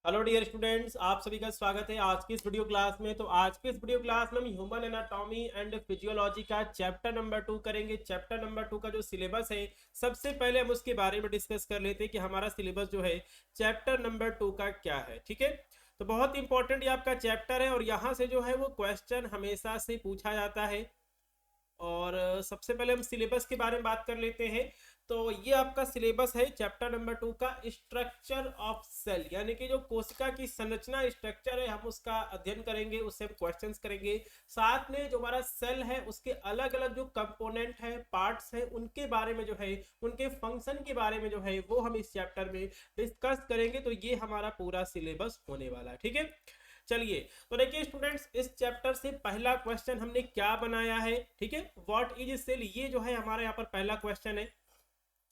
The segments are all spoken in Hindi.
हेलो डियर स्टूडेंट्स, आप सभी का स्वागत है आज की इस वीडियो क्लास में। तो आज के इस वीडियो क्लास में हम ह्यूमन एनाटॉमी एंड फिजियोलॉजी का चैप्टर नंबर 2 करेंगे। चैप्टर नंबर 2 का जो सिलेबस है, सबसे पहले हम उसके बारे में डिस्कस कर लेते हैं कि हमारा सिलेबस जो है चैप्टर नंबर 2 का क्या है। ठीक है, तो बहुत इंपॉर्टेंट ये आपका चैप्टर है और यहाँ से जो है वो क्वेश्चन हमेशा से पूछा जाता है। और सबसे पहले हम सिलेबस के बारे में बात कर लेते हैं। तो ये आपका सिलेबस है चैप्टर नंबर 2 का, स्ट्रक्चर ऑफ सेल, यानी कि जो कोशिका की संरचना स्ट्रक्चर है हम उसका अध्ययन करेंगे, उससे हम क्वेश्चंस करेंगे। साथ में जो हमारा सेल है उसके अलग अलग जो कंपोनेंट है, पार्ट्स हैं, उनके बारे में जो है, उनके फंक्शन के बारे में जो है वो हम इस चैप्टर में डिस्कस करेंगे। तो ये हमारा पूरा सिलेबस होने वाला है। ठीक है, चलिए तो देखिए स्टूडेंट्स, इस चैप्टर से पहला क्वेश्चन हमने क्या बनाया है। ठीक है, व्हाट इज सेल, ये जो है हमारे यहाँ पर पहला क्वेश्चन है।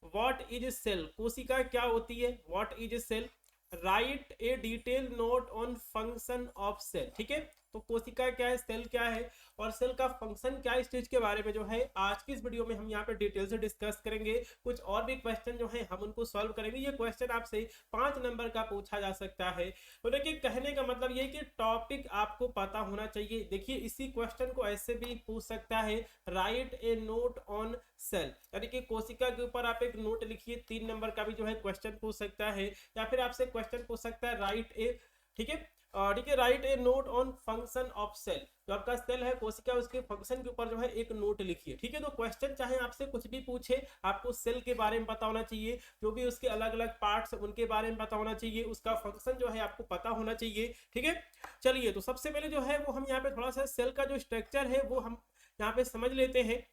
व्हाट इज सेल, कोशिका क्या होती है। What is cell, right a detail note on function of cell. ठीक है, तो कोशिका क्या है, सेल क्या है और सेल का फंक्शन क्या है, इस चीज के बारे में जो है आज की इस वीडियो में हम यहाँ पे डिटेल से डिस्कस करेंगे। कुछ और भी क्वेश्चन जो है हम उनको सॉल्व करेंगे। ये क्वेश्चन आपसे 5 नंबर का पूछा जा सकता है। तो देखिए, कहने का मतलब ये कि टॉपिक आपको पता होना चाहिए। देखिए, इसी क्वेश्चन को ऐसे भी पूछ सकता है, right a note on sale, यानी कि कोशिका के ऊपर आप एक नोट लिखिए। 3 नंबर का भी जो है क्वेश्चन पूछ सकता है, या फिर आपसे क्वेश्चन पूछ सकता है राइट ए, ठीक है, ठीक है, right a note on function of cell. जो आपका सेल है, कोशिका, उसके फंक्शन के ऊपर जो है एक नोट लिखिए। ठीक है, तो क्वेश्चन चाहे आपसे कुछ भी पूछे, आपको सेल के बारे में पता होना चाहिए, जो भी उसके अलग अलग पार्ट्स उनके बारे में पता होना चाहिए, उसका फंक्शन जो है आपको पता होना चाहिए। ठीक है, चलिए तो सबसे पहले जो है वो हम यहाँ पे थोड़ा सा सेल का जो स्ट्रक्चर है वो हम यहाँ पे समझ लेते हैं।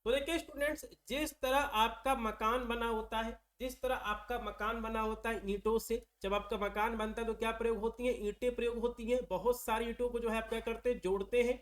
तो देखिए स्टूडेंट्स, जिस तरह आपका मकान बना होता है, जिस तरह आपका मकान बना होता है ईंटों से, जब आपका मकान बनता है तो क्या प्रयोग होती है, ईंटें प्रयोग होती हैं। बहुत सारी ईंटों को जो है आप क्या करते हैं, जोड़ते हैं।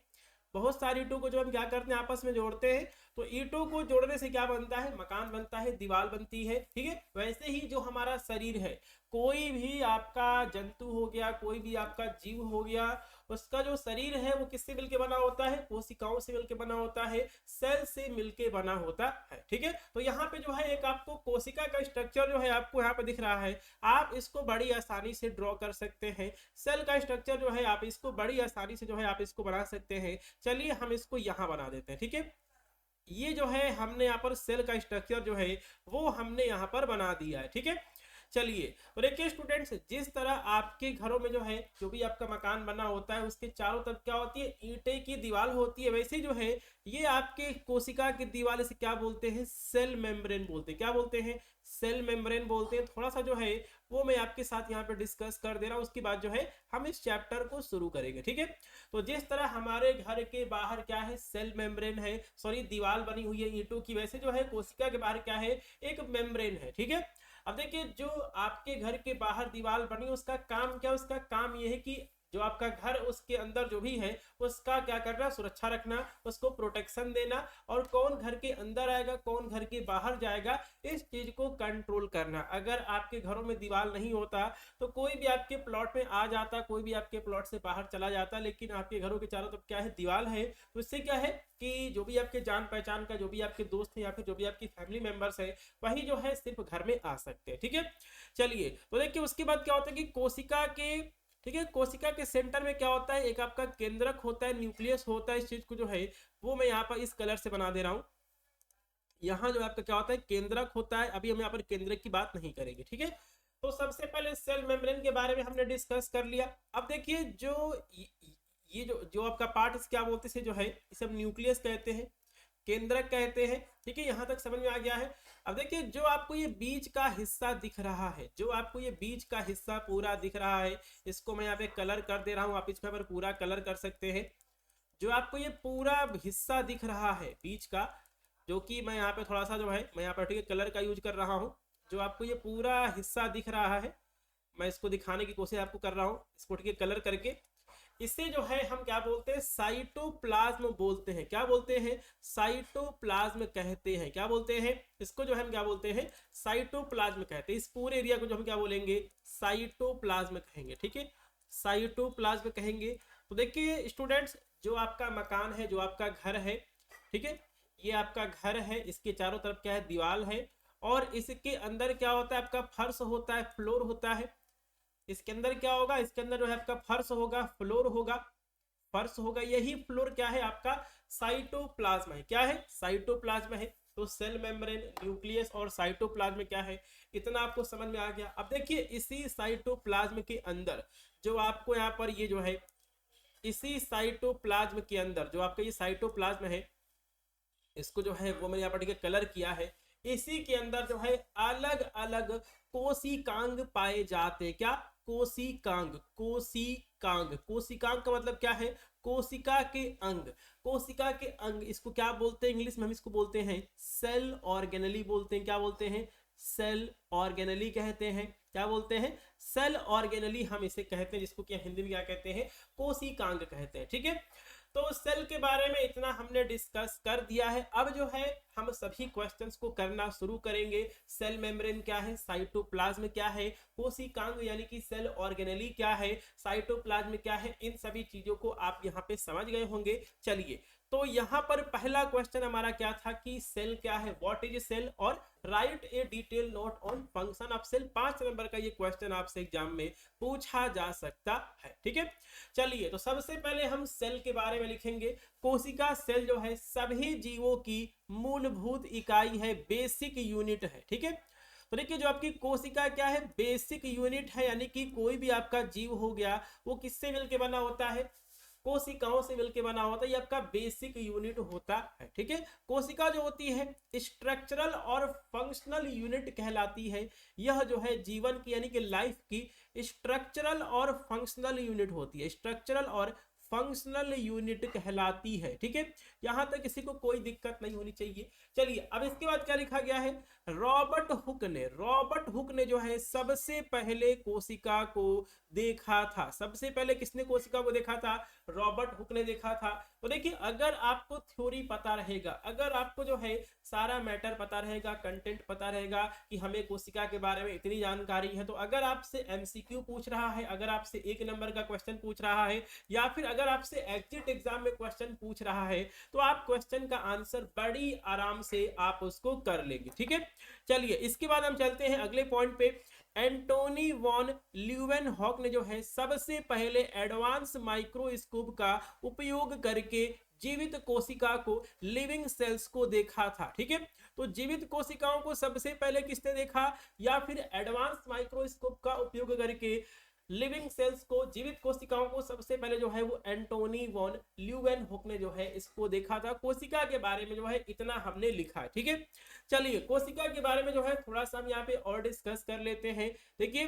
बहुत सारी ईंटों को जो हम क्या करते हैं, आपस में जोड़ते हैं। तो ईंटों को जोड़ने से क्या बनता है, मकान बनता है, दीवार बनती है। ठीक है, वैसे ही जो हमारा शरीर है, कोई भी आपका जंतु हो गया, कोई भी आपका जीव हो गया, उसका जो शरीर है वो किससे मिलके बना होता है, कोशिकाओं से मिलके बना होता है, सेल से मिलके बना होता है। ठीक है, तो यहाँ पे जो है एक आपको कोशिका का स्ट्रक्चर जो है आपको यहाँ पे दिख रहा है, आप इसको बड़ी आसानी से ड्रॉ कर सकते हैं। सेल का स्ट्रक्चर जो है आप इसको बड़ी आसानी से जो है आप इसको बना सकते हैं। चलिए हम इसको यहाँ बना देते हैं। ठीक है, ये जो है हमने यहाँ पर सेल का स्ट्रक्चर जो है वो हमने यहाँ पर बना दिया है। ठीक है, चलिए तो देखिए स्टूडेंट्स, जिस तरह आपके घरों में जो है, जो भी आपका मकान बना होता है उसके चारों तरफ क्या होती है, ईंटे की दीवार होती है। वैसे जो है ये आपके कोशिका की दीवार से क्या बोलते हैं, सेल मेम्ब्रेन बोलते हैं। क्या बोलते हैं, सेल मेम्ब्रेन बोलते हैं। थोड़ा सा जो है वो मैं आपके साथ यहाँ पे डिस्कस कर दे रहा हूँ, उसके बाद जो है हम इस चैप्टर को शुरू करेंगे। ठीक है, तो जिस तरह हमारे घर के बाहर क्या है, सेल मेम्ब्रेन है, सॉरी दीवार बनी हुई है ईंटों की, वैसे जो है कोशिका के बाहर क्या है, एक मेम्ब्रेन है। ठीक है, अब देखिए जो आपके घर के बाहर दीवार बनी, उसका काम क्या, उसका काम यह है कि जो आपका घर उसके अंदर जो भी है उसका क्या करना, सुरक्षा रखना, उसको प्रोटेक्शन देना, और कौन घर के अंदर आएगा, कौन घर के बाहर जाएगा, इस चीज को कंट्रोल करना। अगर आपके घरों में दीवार नहीं होता तो कोई भी आपके प्लॉट में आ जाता, कोई भी आपके प्लॉट से बाहर चला जाता, लेकिन आपके घरों के चारों तरफ क्या है, दीवार है। तो इससे क्या है कि जो भी आपके जान पहचान का, जो भी आपके दोस्त हैं या फिर जो भी आपकी फैमिली मेंबर्स है, वही जो है सिर्फ घर में आ सकते हैं। ठीक है, चलिए तो देखिए उसके बाद क्या होता है कि कोशिका के, ठीक है, कोशिका के सेंटर में क्या होता है, एक आपका केंद्रक होता है, न्यूक्लियस होता है। इस चीज को जो है वो मैं यहाँ पर इस कलर से बना दे रहा हूँ। यहाँ जो आपका क्या होता है, केंद्रक होता है। अभी हम यहाँ पर केंद्रक की बात नहीं करेंगे। ठीक है, तो सबसे पहले सेल मेम्ब्रेन के बारे में हमने डिस्कस कर लिया। अब देखिए जो ये जो जो आपका पार्ट इस क्या बोलते हैं, जो है इसे हम न्यूक्लियस कहते हैं, केंद्रक कहते हैं। ठीक है, यहां तक समझ में आ गया है। अब देखिए जो आपको ये बीच का हिस्सा दिख रहा है, जो आपको ये बीच का हिस्सा पूरा दिख रहा है, इसको मैं यहाँ पे कलर कर दे रहा हूँ, आप इसके ऊपर पूरा कलर कर सकते हैं। जो आपको ये पूरा हिस्सा दिख रहा है बीच का, जो कि मैं यहाँ पे थोड़ा सा जो है मैं यहाँ पर ठीक है कलर का यूज कर रहा हूँ। जो आपको ये पूरा हिस्सा दिख रहा है, मैं इसको दिखाने की कोशिश आपको कर रहा हूँ, इसको ठीक है कलर करके। इसे जो है हम क्या बोलते हैं, साइटोप्लाज्म बोलते हैं। क्या बोलते हैं, साइटोप्लाज्म कहते हैं। क्या बोलते हैं, इसको जो हम क्या बोलते हैं, साइटोप्लाज्म कहते हैं। इस पूरे एरिया को जो हम क्या बोलेंगे, साइटोप्लाज्म कहेंगे। ठीक है, साइटोप्लाज्म कहेंगे। तो देखिए स्टूडेंट्स, जो आपका मकान है, जो आपका घर है, ठीक है, ये आपका घर है, इसके चारों तरफ क्या है, दीवार है, और इसके अंदर क्या होता है, आपका फर्श होता है, फ्लोर होता है। इसके अंदर क्या होगा, इसके अंदर जो है आपका फर्श होगा, फ्लोर होगा, फर्श होगा, यही फ्लोर क्या है आपका साइटोप्लाज्म है। क्या है, साइटोप्लाज्म है। तो सेल मेम्ब्रेन, न्यूक्लियस और साइटोप्लाज्म क्या है, इतना आपको समझ में आ गया। अब देखिए इसी साइटोप्लाज्म के अंदर जो आपको यहाँ पर ये जो है, इसी साइटोप्लाज्म के अंदर जो आपका ये साइटोप्लाज्म है, इसको जो है वो मैंने यहाँ पर ठीक है कलर किया है। इसी के अंदर जो है अलग अलग कोशिकांग पाए जाते। क्या, कोशिकांग, कोशिकांग, कोशिकांग का मतलब क्या है, कोशिका के अंग, कोशिका के अंग। इसको क्या बोलते हैं इंग्लिश में, हम इसको बोलते हैं सेल ऑर्गेनली बोलते हैं। क्या बोलते हैं, सेल ऑर्गेनली कहते हैं। क्या बोलते हैं, सेल ऑर्गेनली हम इसे कहते हैं, जिसको क्या हिंदी में क्या कहते हैं, कोशिकांग कहते हैं। ठीक है, तो सेल के बारे में इतना हमने डिस्कस कर दिया है। अब जो है हम सभी क्वेश्चंस को करना शुरू करेंगे। सेल मेम्ब्रेन क्या है, साइटोप्लाज्म क्या है, कोशिकांग यानी कि सेल ऑर्गेनली क्या है, साइटोप्लाज्म क्या है, इन सभी चीजों को आप यहाँ पे समझ गए होंगे। चलिए, तो यहाँ पर पहला क्वेश्चन हमारा क्या था कि सेल क्या है, व्हाट इज सेल, और right a detail note on function of cell. 5 number का ये क्वेश्चन आपसे एग्जाम में पूछा जा सकता है। ठीक है, चलिए, तो सबसे पहले हम सेल के बारे में लिखेंगे। कोशिका सेल जो है सभी जीवों की मूलभूत इकाई है, बेसिक यूनिट है। ठीक है, तो देखिए जो आपकी कोशिका क्या है, बेसिक यूनिट है, यानी कि कोई भी आपका जीव हो गया वो किससे मिलकर बना होता है, कोशिकाओं से मिलकर बना होता है, ये आपका बेसिक यूनिट होता है। ठीक है, कोशिका जो होती है स्ट्रक्चरल और फंक्शनल यूनिट कहलाती है। यह जो है जीवन की यानी कि लाइफ की स्ट्रक्चरल और फंक्शनल यूनिट होती है, स्ट्रक्चरल और फंक्शनल यूनिट कहलाती है। ठीक है, यहां तक किसी को कोई दिक्कत नहीं होनी चाहिए। चलिए, अब इसके बाद क्या लिखा गया है, रॉबर्ट हुक ने जो है सबसे पहले कोशिका को देखा था। सबसे पहले किसने कोशिका को देखा था, रॉबर्ट हुक ने देखा था। तो देखिए अगर आपको थ्योरी पता रहेगा, अगर आपको जो है सारा मैटर पता रहेगा, कंटेंट पता रहेगा कि हमें कोशिका के बारे में इतनी जानकारी है, तो अगर आपसे एमसीक्यू पूछ रहा है, अगर आपसे 1 नंबर का क्वेश्चन पूछ रहा है, या फिर अगर आपसे एग्जिट एग्जाम में क्वेश्चन पूछ रहा है, तो आप क्वेश्चन का आंसर बड़ी आराम से आप उसको कर लेंगे। ठीक है, चलिए इसके बाद हम चलते हैं अगले पॉइंट पे। एंटोनी वॉन ल्यूवेनहॉक ने जो है सबसे पहले एडवांस माइक्रोस्कोप का उपयोग करके जीवित कोशिका को, लिविंग सेल्स को देखा था। ठीक है, तो जीवित कोशिकाओं को सबसे पहले किसने देखा, या फिर एडवांस माइक्रोस्कोप का उपयोग करके लिविंग सेल्स को, जीवित कोशिकाओं को सबसे पहले जो है वो एंटोनी वॉन ल्यूवेनहॉक ने जो है इसको देखा था। कोशिका के बारे में जो है इतना हमने लिखा है। ठीक है, चलिए कोशिका के बारे में जो है थोड़ा सा हम यहाँ पे और डिस्कस कर लेते हैं। देखिए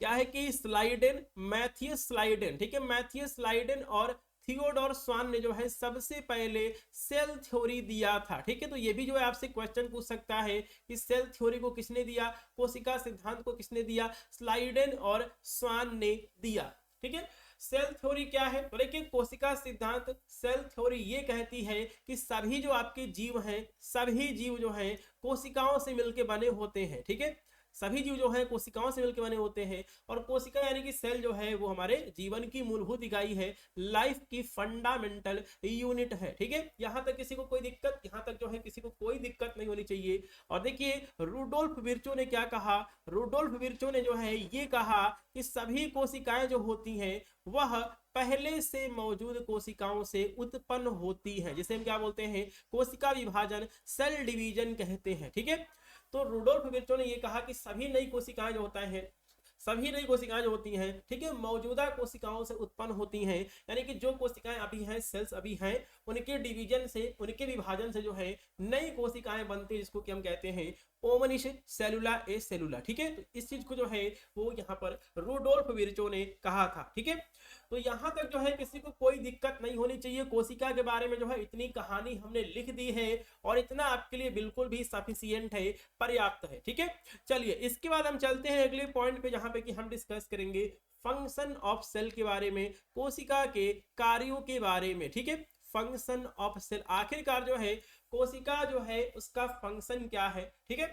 क्या है कि स्लाइडेन, मैथियस स्लाइडेन, ठीक है, मैथियस स्लाइडेन और थियोडोर स्वान ने जो है सबसे पहले सेल थ्योरी दिया था। ठीक है, तो ये भी जो है आपसे क्वेश्चन पूछ सकता है कि सेल थ्योरी को किसने दिया, कोशिका सिद्धांत को किसने दिया, स्लाइडेन और स्वान ने दिया। ठीक है, सेल थ्योरी क्या है, तो देखिए कोशिका सिद्धांत, सेल थ्योरी ये कहती है कि सभी जो आपके जीव हैं, सभी जीव जो हैं कोशिकाओं से मिलकर बने होते हैं। ठीक है, सभी जीव जो है कोशिकाओं से मिलकर बने होते हैं, और कोशिका यानी कि सेल जो है वो हमारे जीवन की मूलभूत इकाई है, लाइफ की फंडामेंटल यूनिट है। ठीक है, यहां तक किसी को कोई दिक्कत, यहां तक जो है किसी को कोई दिक्कत नहीं होनी चाहिए। और देखिए रूडोल्फ विर्चो ने क्या कहा, रूडोल्फ विर्चो ने जो है ये कहा कि सभी कोशिकाएं जो होती हैं वह पहले से मौजूद कोशिकाओं से उत्पन्न होती हैं, जिसे हम क्या बोलते हैं, कोशिका विभाजन, सेल डिवीजन कहते हैं। ठीक है, तो रूडोल्फ विर्चो ने यह कहा कि सभी नई कोशिकाएं जो होता है, सभी नई कोशिकाएं जो होती हैं, ठीक है, मौजूदा कोशिकाओं से उत्पन्न होती हैं, यानी कि जो कोशिकाएं अभी हैं, सेल्स अभी हैं, उनके डिवीजन से, उनके विभाजन से जो है नई कोशिकाएं बनती है, जिसको कि हम कहते हैं ओमनिश सेलुला ए सेलुला। ठीक है, तो इस चीज को जो है वो यहाँ पर रूडोल्फ विर्चो ने कहा था। ठीक है, तो यहां तक जो है किसी को कोई दिक्कत नहीं होनी चाहिए। कोशिका के बारे में जो है इतनी कहानी हमने लिख दी है, और इतना आपके लिए बिल्कुल भी सफिशिएंट है, पर्याप्त है। ठीक है, चलिए इसके बाद हम चलते हैं अगले पॉइंट पे, जहां पे कि हम डिस्कस करेंगे फंक्शन ऑफ सेल के बारे में, कोशिका के कार्यों के बारे में। ठीक है, फंक्शन ऑफ सेल, आखिरकार जो है कोशिका जो है उसका फंक्शन क्या है। ठीक है,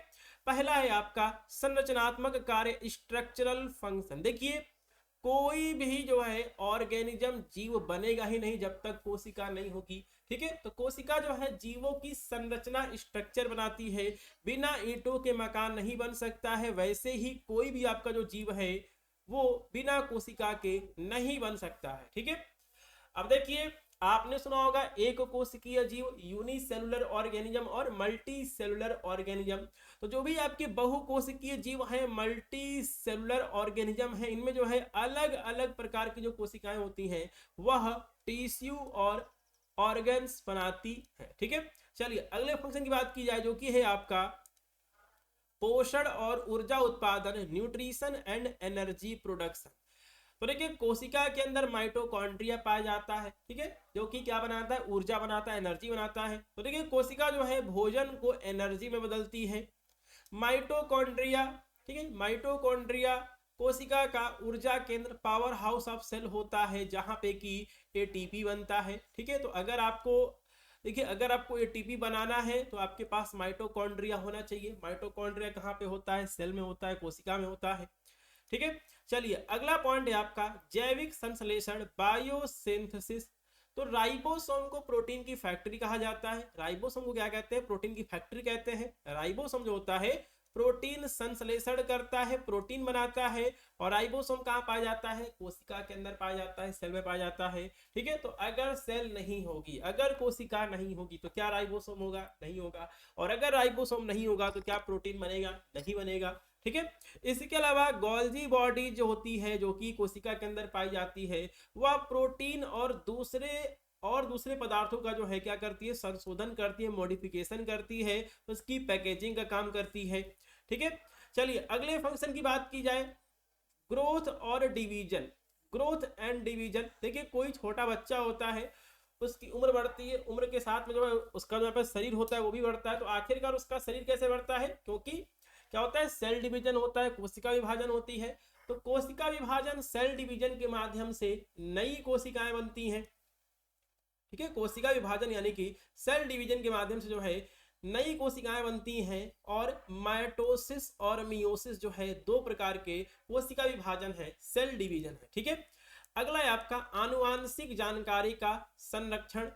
पहला है आपका संरचनात्मक कार्य, स्ट्रक्चरल फंक्शन। देखिए कोई भी जो है ऑर्गेनिज्म, जीव बनेगा ही नहीं जब तक कोशिका नहीं होगी। ठीक है, तो कोशिका जो है जीवों की संरचना, स्ट्रक्चर बनाती है। बिना ईंटों के मकान नहीं बन सकता है, वैसे ही कोई भी आपका जो जीव है वो बिना कोशिका के नहीं बन सकता है। ठीक है, अब देखिए आपने सुना होगा एक कोशिकीय जीव, यूनिसेलुलर ऑर्गेनिज्म और मल्टी सेलुलर ऑर्गेनिज्म। तो जो भी आपके बहुकोशिकीय जीव हैं, मल्टी सेलुलर ऑर्गेनिज्म हैं, इनमें जो है अलग अलग प्रकार की जो कोशिकाएं होती हैं वह टिश्यू और ऑर्गन्स बनाती है। ठीक है, चलिए अगले फंक्शन की बात की जाए जो कि है आपका पोषण और ऊर्जा उत्पादन, न्यूट्रिशन एंड एनर्जी प्रोडक्शन। तो देखिए कोशिका के अंदर माइटोकॉन्ड्रिया पाया जाता है, ठीक है, जो कि क्या बनाता है, ऊर्जा बनाता है, एनर्जी बनाता है। तो देखिए कोशिका जो है भोजन को एनर्जी में बदलती है। माइटोकॉन्ड्रिया, ठीक है, माइटोकॉन्ड्रिया कोशिका का ऊर्जा केंद्र, पावर हाउस ऑफ सेल होता है जहां पे कि एटीपी बनता है। ठीक है, तो अगर आपको देखिए अगर आपको एटीपी बनाना है तो आपके पास माइटोकॉन्ड्रिया होना चाहिए। माइटोकॉन्ड्रिया कहाँ पे होता है, सेल में होता है, कोशिका में होता है। ठीक है, चलिए अगला पॉइंट है आपका जैविक संश्लेषण, बायोसिंथेसिस। तो राइबोसोम को प्रोटीन की फैक्ट्री कहा जाता है। राइबोसोम को क्या कहते हैं, प्रोटीन की फैक्ट्री कहते हैं। राइबोसोम जो होता है प्रोटीन संश्लेषण करता है, प्रोटीन बनाता है। और राइबोसोम कहाँ पाया जाता है, कोशिका के अंदर पाया जाता है, सेल में पाया जाता है। ठीक है, तो अगर सेल नहीं होगी, अगर कोशिका नहीं होगी तो क्या राइबोसोम होगा, नहीं होगा। और अगर राइबोसोम नहीं होगा तो क्या प्रोटीन बनेगा, नहीं बनेगा। ठीक है, इसके अलावा गोल्जी बॉडी जो होती है, जो कि कोशिका के अंदर पाई जाती है, वह प्रोटीन और दूसरे पदार्थों का जो है क्या करती है, संशोधन करती है, मॉडिफिकेशन करती है, उसकी पैकेजिंग का काम करती है। ठीक है, चलिए अगले फंक्शन की बात की जाए, ग्रोथ और डिवीजन, ग्रोथ एंड डिवीजन। देखिए कोई छोटा बच्चा होता है, उसकी उम्र बढ़ती है, उम्र के साथ में जो है उसका जो है शरीर होता है वो भी बढ़ता है। तो आखिरकार उसका शरीर कैसे बढ़ता है, क्योंकि क्या होता है, सेल डिवीजन होता है, कोशिका विभाजन होती है। तो कोशिका विभाजन, सेल डिवीजन के माध्यम से नई कोशिकाएं बनती हैं। ठीक है, कोशिका विभाजन यानी कि सेल डिवीजन के माध्यम से जो है नई कोशिकाएं बनती हैं। और माइटोसिस और मियोसिस जो है दो प्रकार के कोशिका विभाजन है, सेल डिवीजन है। ठीक है, अगला है आपका आनुवांशिक जानकारी का संरक्षण,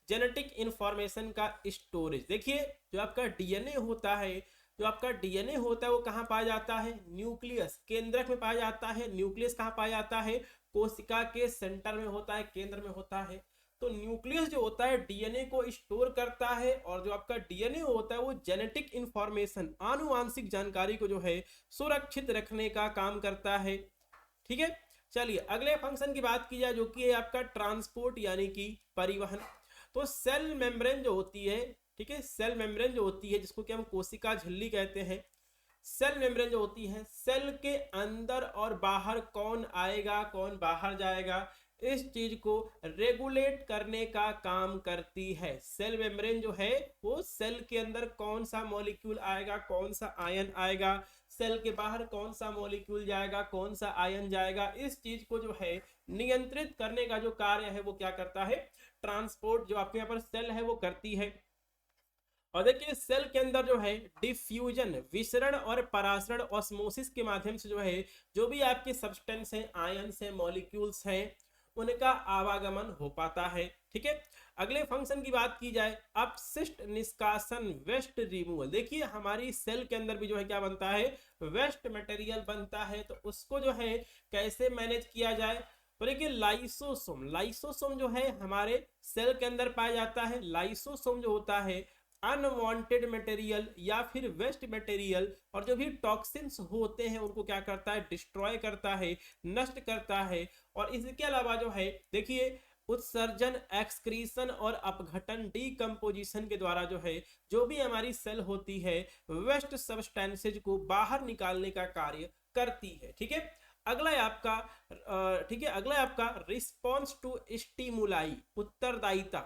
जेनेटिक इंफॉर्मेशन का स्टोरेज। देखिए जो आपका डीएनए होता है, जो आपका डीएनए होता है वो कहाँ पाया जाता है, न्यूक्लियस, केंद्रक में पाया जाता है। न्यूक्लियस कहाँ पाया जाता है, कोशिका के सेंटर में होता है, केंद्र में होता है। तो न्यूक्लियस जो होता है डीएनए को स्टोर करता है, और जो आपका डीएनए होता है वो जेनेटिक इंफॉर्मेशन, आनुवांशिक जानकारी को जो है सुरक्षित रखने का काम करता है। ठीक है, चलिए अगले फंक्शन की बात की जाए जो कि है आपका ट्रांसपोर्ट यानी कि परिवहन। तो सेल मेम्ब्रेन जो होती है, ठीक है, सेल मेम्ब्रेन जो होती है जिसको कि हम कोशिका झिल्ली कहते हैं, सेल मेम्ब्रेन जो होती है, सेल के अंदर और बाहर कौन आएगा कौन बाहर जाएगा, इस चीज को रेगुलेट करने का काम करती है। सेल मेम्ब्रेन जो है वो सेल के अंदर कौन सा मॉलिक्यूल आएगा, कौन सा आयन आएगा, सेल के बाहर कौन सा मॉलिक्यूल जाएगा, कौन सा आयन जाएगा, इस चीज को जो है नियंत्रित करने का जो कार्य है वो क्या करता है, ट्रांसपोर्ट जो आपके यहाँ पर सेल है वो करती है। और देखिए सेल के अंदर जो है डिफ्यूजन, विसरण और परासरण, ऑस्मोसिस के माध्यम से जो है जो भी आपके सब्सटेंस हैं, आयन्स हैं, मॉलिक्यूल्स हैं, उनका आवागमन हो पाता है। ठीक है, अगले फंक्शन की बात की जाए, अपशिष्ट निष्कासन, वेस्ट रिमूवल। देखिए हमारी सेल के अंदर भी जो है क्या बनता है, वेस्ट मटेरियल बनता है। तो उसको जो है कैसे मैनेज किया जाए, तो देखिए लाइसोसोम, लाइसोसोम जो है हमारे सेल के अंदर पाया जाता है। लाइसोसोम जो होता है अनवांटेड मटेरियल या फिर वेस्ट मटेरियल और जो भी टॉक्सिन्स होते हैं उनको क्या करता है, डिस्ट्रॉय करता है, नष्ट करता है। और इसके अलावा जो है देखिए उत्सर्जन, एक्सक्रीशन और अपघटन, डीकम्पोजिशन के द्वारा जो है जो भी हमारी सेल होती है वेस्ट सब्सटेंसेज को बाहर निकालने का कार्य करती है। ठीक है, अगला है आपका ठीक है, अगला है आपका रिस्पॉन्स टू स्टिमुलाई, उत्तरदायिता।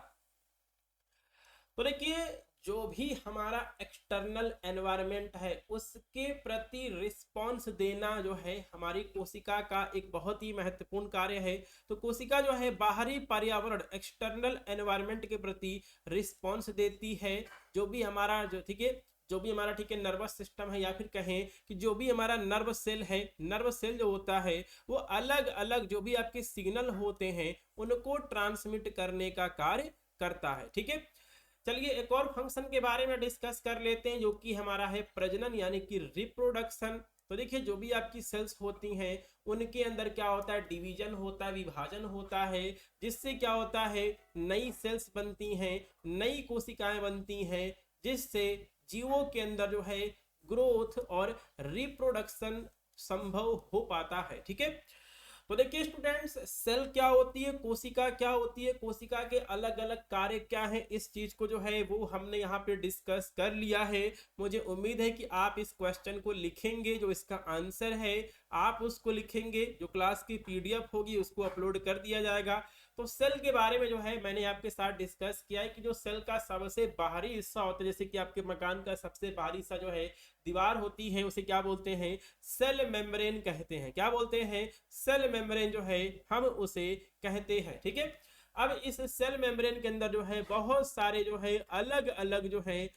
तो देखिए जो भी हमारा एक्सटर्नल एनवायरनमेंट है उसके प्रति रिस्पॉन्स देना जो है हमारी कोशिका का एक बहुत ही महत्वपूर्ण कार्य है। तो कोशिका जो है बाहरी पर्यावरण, एक्सटर्नल एनवायरनमेंट के प्रति रिस्पॉन्स देती है। जो भी हमारा जो ठीक है, जो भी हमारा ठीक है नर्वस सिस्टम है, या फिर कहें कि जो भी हमारा नर्व सेल है, नर्व सेल जो होता है वो अलग अलग जो भी आपके सिग्नल होते हैं उनको ट्रांसमिट करने का कार्य करता है। ठीक है, चलिए एक और फंक्शन के बारे में डिस्कस कर लेते हैं जो कि हमारा है प्रजनन यानी कि रिप्रोडक्शन। तो देखिए जो भी आपकी सेल्स होती हैं उनके अंदर क्या होता है, डिवीजन होता है, विभाजन होता है, जिससे क्या होता है, नई सेल्स बनती हैं, नई कोशिकाएं बनती हैं, जिससे जीवों के अंदर जो है ग्रोथ और रिप्रोडक्शन संभव हो पाता है। ठीक है, तो देखिए स्टूडेंट्स, सेल क्या होती है, कोशिका क्या होती है, कोशिका के अलग अलग कार्य क्या हैं, इस चीज को जो है वो हमने यहाँ पे डिस्कस कर लिया है। मुझे उम्मीद है कि आप इस क्वेश्चन को लिखेंगे, जो इसका आंसर है आप उसको लिखेंगे, जो क्लास की पीडीएफ होगी उसको अपलोड कर दिया जाएगा। तो सेल के बारे में जो है मैंने आपके साथ डिस्कस किया है कि जो सेल का सबसे बाहरी हिस्सा होता है, जैसे कि आपके मकान का सबसे बाहरी हिस्सा जो है दीवार होती है, उसे क्या बोलते हैं, सेल मेम्ब्रेन कहते हैं। क्या बोलते हैं, सेल मेम्ब्रेन जो है हम उसे कहते हैं। ठीक है, अब इस सेल मेम्ब्रेन के अंदर जो है बहुत सारे जो है अलग अलग जो है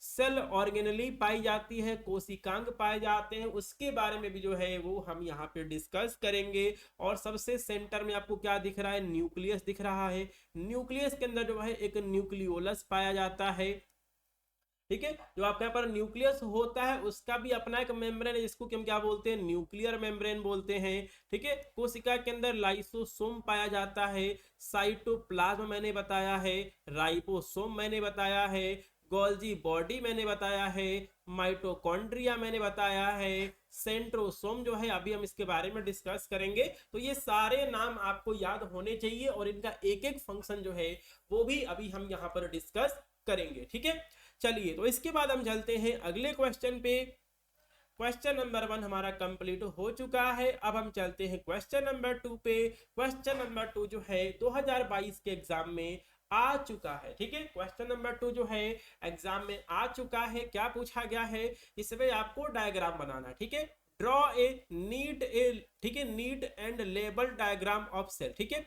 सेल ऑर्गेनली पाई जाती है, कोशिकांग पाए जाते हैं, उसके बारे में भी जो है वो हम यहाँ पे डिस्कस करेंगे। और सबसे सेंटर में आपको क्या दिख रहा है, न्यूक्लियस दिख रहा है। न्यूक्लियस के अंदर जो है एक न्यूक्लियोलस पाया जाता है। ठीक है, जो आपके यहाँ पर न्यूक्लियस होता है उसका भी अपना एक मेम्ब्रेन है, जिसको कि हम क्या बोलते हैं, न्यूक्लियर मेम्ब्रेन बोलते हैं। ठीक है, कोशिका के अंदर लाइसोसोम पाया जाता है, साइटोप्लाज्म मैंने बताया है, राइबोसोम मैंने बताया है, गोल्जी बॉडी मैंने बताया है, माइटोकॉन्ड्रिया मैंने बताया है, सेंट्रोसोम जो है अभी हम इसके बारे में डिस्कस करेंगे। तो ये सारे नाम आपको याद होने चाहिए और इनका एक एक फंक्शन जो है वो भी अभी हम यहाँ पर डिस्कस करेंगे। ठीक है, चलिए तो इसके बाद हम चलते हैं अगले क्वेश्चन पे। क्वेश्चन नंबर 1 हमारा कंप्लीट हो चुका है। अब हम चलते हैं क्वेश्चन नंबर 2 पे। क्वेश्चन नंबर 2 जो है 2022 के एग्जाम में आ चुका है। ठीक है, क्वेश्चन नंबर 2 जो है एग्जाम में आ चुका है। क्या पूछा गया है, इसमें आपको डायग्राम बनाना है। ठीक है, ड्रॉ ए ठीक है, neat and label diagram of cell. ठीक है,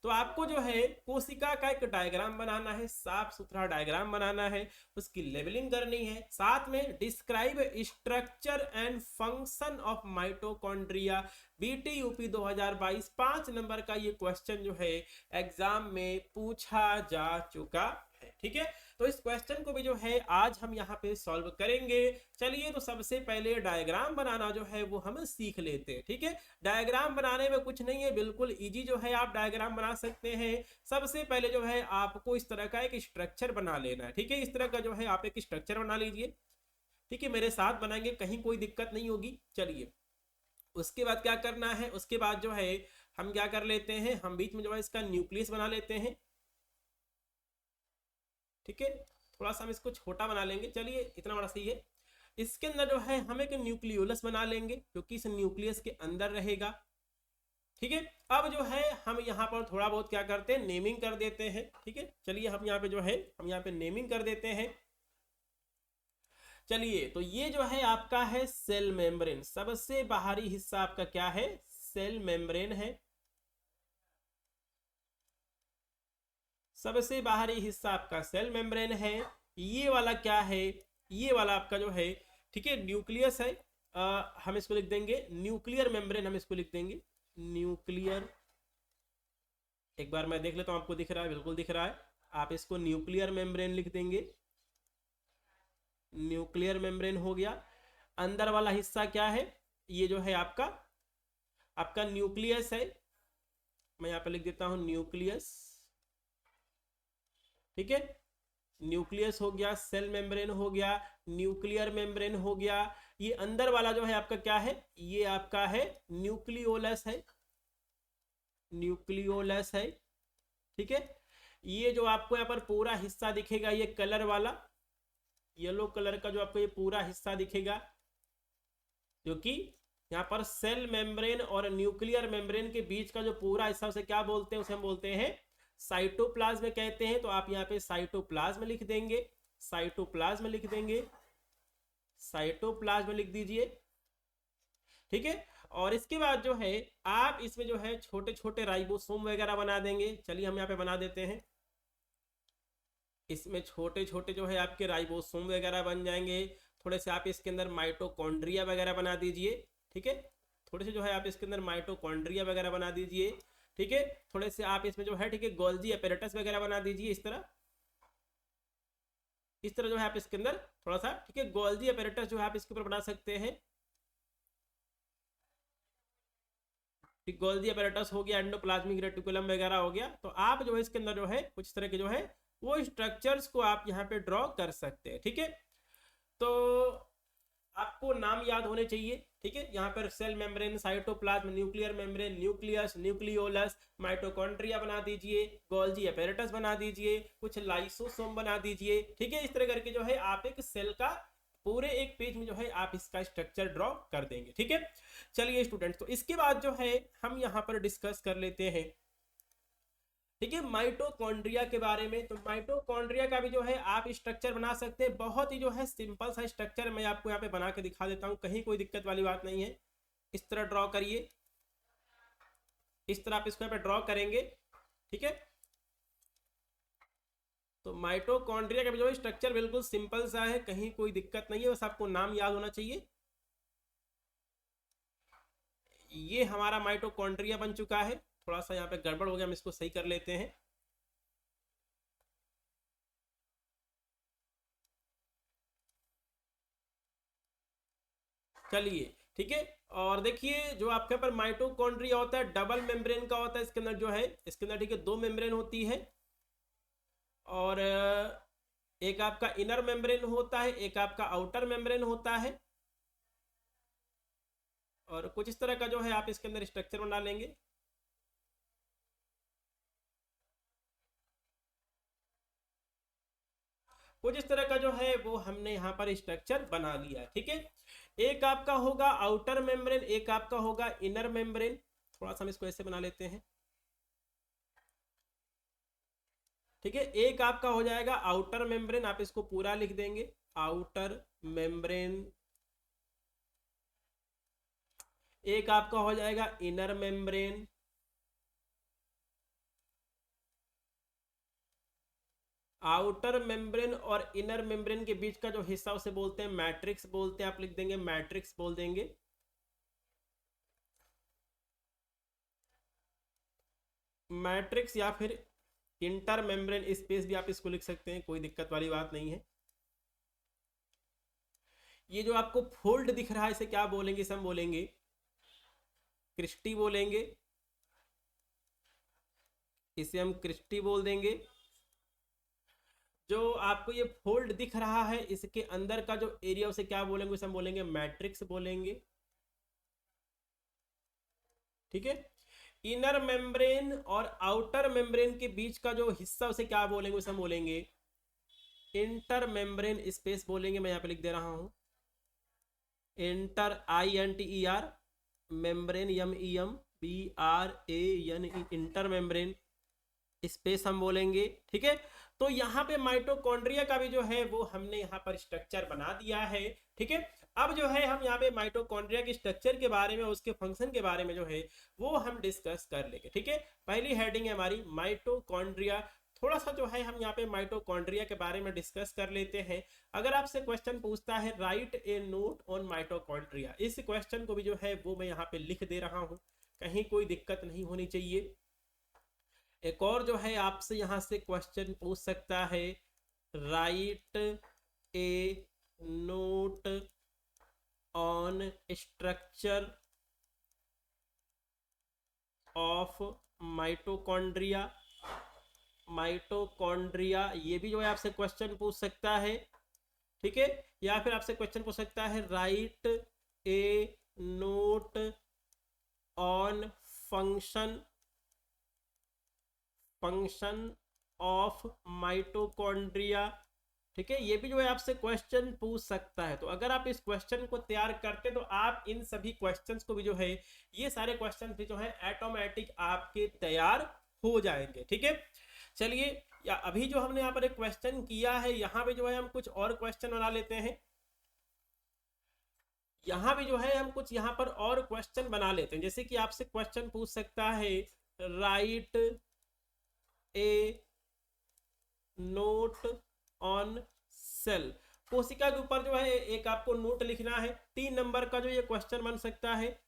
तो आपको जो है कोशिका का एक डायग्राम बनाना है, साफ सुथरा डायग्राम बनाना है, उसकी लेबलिंग करनी है, साथ में describe structure and function of mitochondria. BT UP 2022 5 number का ये क्वेश्चन जो है एग्जाम में पूछा जा चुका है। ठीक है, तो इस क्वेश्चन को भी जो है आज हम यहाँ पे सॉल्व करेंगे। चलिए तो सबसे पहले डायग्राम बनाना जो है वो हम सीख लेते हैं। ठीक है, डायग्राम बनाने में कुछ नहीं है, बिल्कुल इजी जो है आप डायग्राम बना सकते हैं। सबसे पहले जो है आपको इस तरह का एक स्ट्रक्चर बना लेना है। ठीक है, इस तरह का जो है आप एक स्ट्रक्चर बना लीजिए। ठीक है, मेरे साथ बनाएंगे, कहीं कोई दिक्कत नहीं होगी। चलिए उसके बाद क्या करना है, उसके बाद जो है हम क्या कर लेते हैं, हम बीच में जो है इसका न्यूक्लियस बना लेते हैं। ठीक है, थोड़ा सा हम इसको छोटा बना लेंगे, चलिए इतना बड़ा सही है। इसके अंदर जो है हम एक न्यूक्लियोलस बना लेंगे जो कि इस न्यूक्लियस के अंदर रहेगा। ठीक है, अब जो है हम यहाँ पर थोड़ा बहुत क्या करते हैं, नेमिंग कर देते हैं। ठीक है, चलिए हम यहाँ पे जो है हम यहाँ पे नेमिंग कर देते हैं। चलिए तो ये जो है आपका है सेल मेम्ब्रेन, सबसे बाहरी हिस्सा आपका क्या है, सेल मेम्ब्रेन है। सबसे बाहरी हिस्सा आपका सेल मेम्ब्रेन है। ये वाला क्या है, ये वाला आपका जो है, ठीक है, न्यूक्लियस है। हम इसको लिख देंगे न्यूक्लियर मेम्ब्रेन, हम इसको लिख देंगे न्यूक्लियर। एक बार मैं देख लेता हूं, आपको दिख रहा है, बिल्कुल दिख रहा है। आप इसको न्यूक्लियर मेम्ब्रेन लिख देंगे, न्यूक्लियर मेम्ब्रेन हो गया। अंदर वाला हिस्सा क्या है, ये जो है आपका न्यूक्लियस है। मैं यहाँ पे लिख देता हूं न्यूक्लियस। ठीक है, न्यूक्लियस हो गया, सेल मेम्ब्रेन हो गया, न्यूक्लियर मेम्ब्रेन हो गया। ये अंदर वाला जो है आपका क्या है, ये आपका है न्यूक्लियोलस है, न्यूक्लियोलस है। ठीक है, ये जो आपको यहाँ पर पूरा हिस्सा दिखेगा, ये कलर वाला येलो कलर का जो आपको ये पूरा हिस्सा दिखेगा, जो कि यहाँ पर सेल मेम्ब्रेन और न्यूक्लियर मेम्ब्रेन के बीच का जो पूरा हिस्सा, उसे क्या बोलते हैं, उसे हम बोलते हैं साइटोप्लाज्म कहते हैं। तो आप यहाँ पे साइटोप्लाज्म लिख देंगे, साइटोप्लाज्म लिख देंगे, साइटोप्लाज्म लिख दीजिए। ठीक है, और इसके बाद जो है आप इसमें जो है छोटे छोटे राइबोसोम वगैरह बना देंगे। चलिए हम यहाँ पे बना देते हैं, इसमें छोटे छोटे जो है आपके राइबोसोम वगैरह बन जाएंगे। थोड़े से आप इसके अंदर माइटोकॉन्ड्रिया वगैरह बना दीजिए। ठीक है, थोड़े से जो है आप इसके अंदर माइटोकॉन्ड्रिया वगैरह बना दीजिए। ठीक है, थोड़े से आप इसमें जो है, ठीक है, गोल्जी अपैरेटस वगैरह बना दीजिए। इस तरह जो है आप इसके अंदर थोड़ा सा, ठीक है, गोल्जी अपैरेटस जो है आप इसके ऊपर बना सकते हैं। गोल्जी अपैरेटस हो गया, एंडोप्लाज्मिक रेटिकुलम वगैरह हो गया। तो आप जो है इसके अंदर जो है कुछ तरह के जो है वो स्ट्रक्चर्स को आप यहाँ पे ड्रॉ कर सकते हैं, ठीक है। तो आपको नाम याद होने चाहिए, ठीक है। यहाँ पर cell membrane, cytoplasm, nuclear membrane, nucleus, nucleolus, mitochondria बना दीजिए, गोल्जी अपैरेटस बना दीजिए, कुछ लाइसोसोम बना दीजिए, ठीक है। इस तरह करके जो है आप एक सेल का पूरे एक पेज में जो है आप इसका स्ट्रक्चर ड्रॉ कर देंगे, ठीक है। चलिए स्टूडेंट्स, तो इसके बाद जो है हम यहाँ पर डिस्कस कर लेते हैं, ठीक है, माइटोकॉन्ड्रिया के बारे में। तो माइटोकॉन्ड्रिया का भी जो है आप स्ट्रक्चर बना सकते हैं, बहुत ही जो है सिंपल सा स्ट्रक्चर मैं आपको यहाँ पे बना के दिखा देता हूँ, कहीं कोई दिक्कत वाली बात नहीं है। इस तरह ड्रॉ करिए, इस तरह आप इसको यहाँ पे ड्रॉ करेंगे, ठीक है। तो माइटोकॉन्ड्रिया का भी जो है स्ट्रक्चर बिल्कुल सिंपल सा है, कहीं कोई दिक्कत नहीं है, बस आपको नाम याद होना चाहिए। ये हमारा माइटोकॉन्ड्रिया बन चुका है, थोड़ा सा यहाँ पे गड़बड़ हो गया, हम इसको सही कर लेते हैं। चलिए, ठीक है। और देखिए जो आपके पर माइटोकॉन्ड्रिया होता है डबल मेम्ब्रेन का होता है, इसके अंदर जो है इसके अंदर, ठीक है, 2 मेम्ब्रेन होती है। और एक आपका इनर मेम्ब्रेन होता है, एक आपका आउटर मेम्ब्रेन होता है। और कुछ इस तरह का जो है आप इसके अंदर स्ट्रक्चर बना लेंगे। कुछ इस तरह का जो है वो हमने यहाँ पर स्ट्रक्चर बना लिया, ठीक है। एक आपका होगा आउटर मेम्ब्रेन, एक आपका होगा इनर मेम्ब्रेन। थोड़ा सा हम इसको ऐसे बना लेते हैं, ठीक है। एक आपका हो जाएगा आउटर मेम्ब्रेन, आप इसको पूरा लिख देंगे, आउटर मेम्ब्रेन। एक आपका हो जाएगा इनर मेम्ब्रेन। आउटर मेम्ब्रेन और इनर मेम्ब्रेन के बीच का जो हिस्सा उसे बोलते हैं मैट्रिक्स बोलते हैं, आप लिख देंगे मैट्रिक्स बोल देंगे। मैट्रिक्स या फिर इंटर मेम्ब्रेन स्पेस भी आप इसको लिख सकते हैं, कोई दिक्कत वाली बात नहीं है। ये जो आपको फोल्ड दिख रहा है इसे क्या बोलेंगे, इसे हम बोलेंगे क्रिस्टी बोलेंगे, इसे हम क्रिस्टी बोल देंगे। जो आपको ये फोल्ड दिख रहा है इसके अंदर का जो एरिया उसे क्या बोलेंगे, उसे हम बोलेंगे मैट्रिक्स बोलेंगे, ठीक है। इनर मेम्ब्रेन और आउटर मेम्ब्रेन के बीच का जो हिस्सा उसे क्या बोलेंगे, उसे हम बोलेंगे इंटर मेम्ब्रेन स्पेस बोलेंगे। मैं यहाँ पे लिख दे रहा हूं inter, INTER, membrane MEMBRAN, inter membrane space हम बोलेंगे, ठीक है। तो यहाँ पे माइटोकॉन्ड्रिया का भी जो है वो हमने यहाँ पर स्ट्रक्चर बना दिया है, ठीक है। अब जो है हम यहाँ पे माइटोकॉन्ड्रिया के स्ट्रक्चर के बारे में, उसके फंक्शन के बारे में जो है वो हम डिस्कस कर लेंगे, ठीक है। पहली हेडिंग है हमारी माइटोकॉन्ड्रिया। थोड़ा सा जो है हम यहाँ पे माइटोकॉन्ड्रिया के बारे में डिस्कस कर लेते हैं। अगर आपसे क्वेश्चन पूछता है right a note on mitochondria, इस क्वेश्चन को भी जो है वो मैं यहाँ पे लिख दे रहा हूँ, कहीं कोई दिक्कत नहीं होनी चाहिए। एक और जो है आपसे यहाँ से क्वेश्चन पूछ सकता है right a note on structure of mitochondria. Mitochondria ये भी जो है आपसे क्वेश्चन पूछ सकता है, ठीक है। या फिर आपसे क्वेश्चन पूछ सकता है right a note on function of mitochondria, ठीक है। ये भी जो है आपसे क्वेश्चन पूछ सकता है। तो अगर आप इस क्वेश्चन को तैयार करते तो आप इन सभी क्वेश्चंस को भी जो है, ये सारे क्वेश्चन भी जो है ऑटोमेटिक आपके तैयार हो जाएंगे, ठीक है। चलिए, या अभी जो हमने यहाँ पर एक क्वेश्चन किया है, यहाँ पे जो है हम कुछ और क्वेश्चन बना लेते हैं। यहाँ भी जो है हम कुछ यहाँ पर और क्वेश्चन बना लेते हैं, जैसे कि आपसे क्वेश्चन पूछ सकता है right a note on sale. कोशिका के ऊपर जो है एक आपको नोट लिखना है, 3 नंबर का जो ये क्वेश्चन बन सकता है।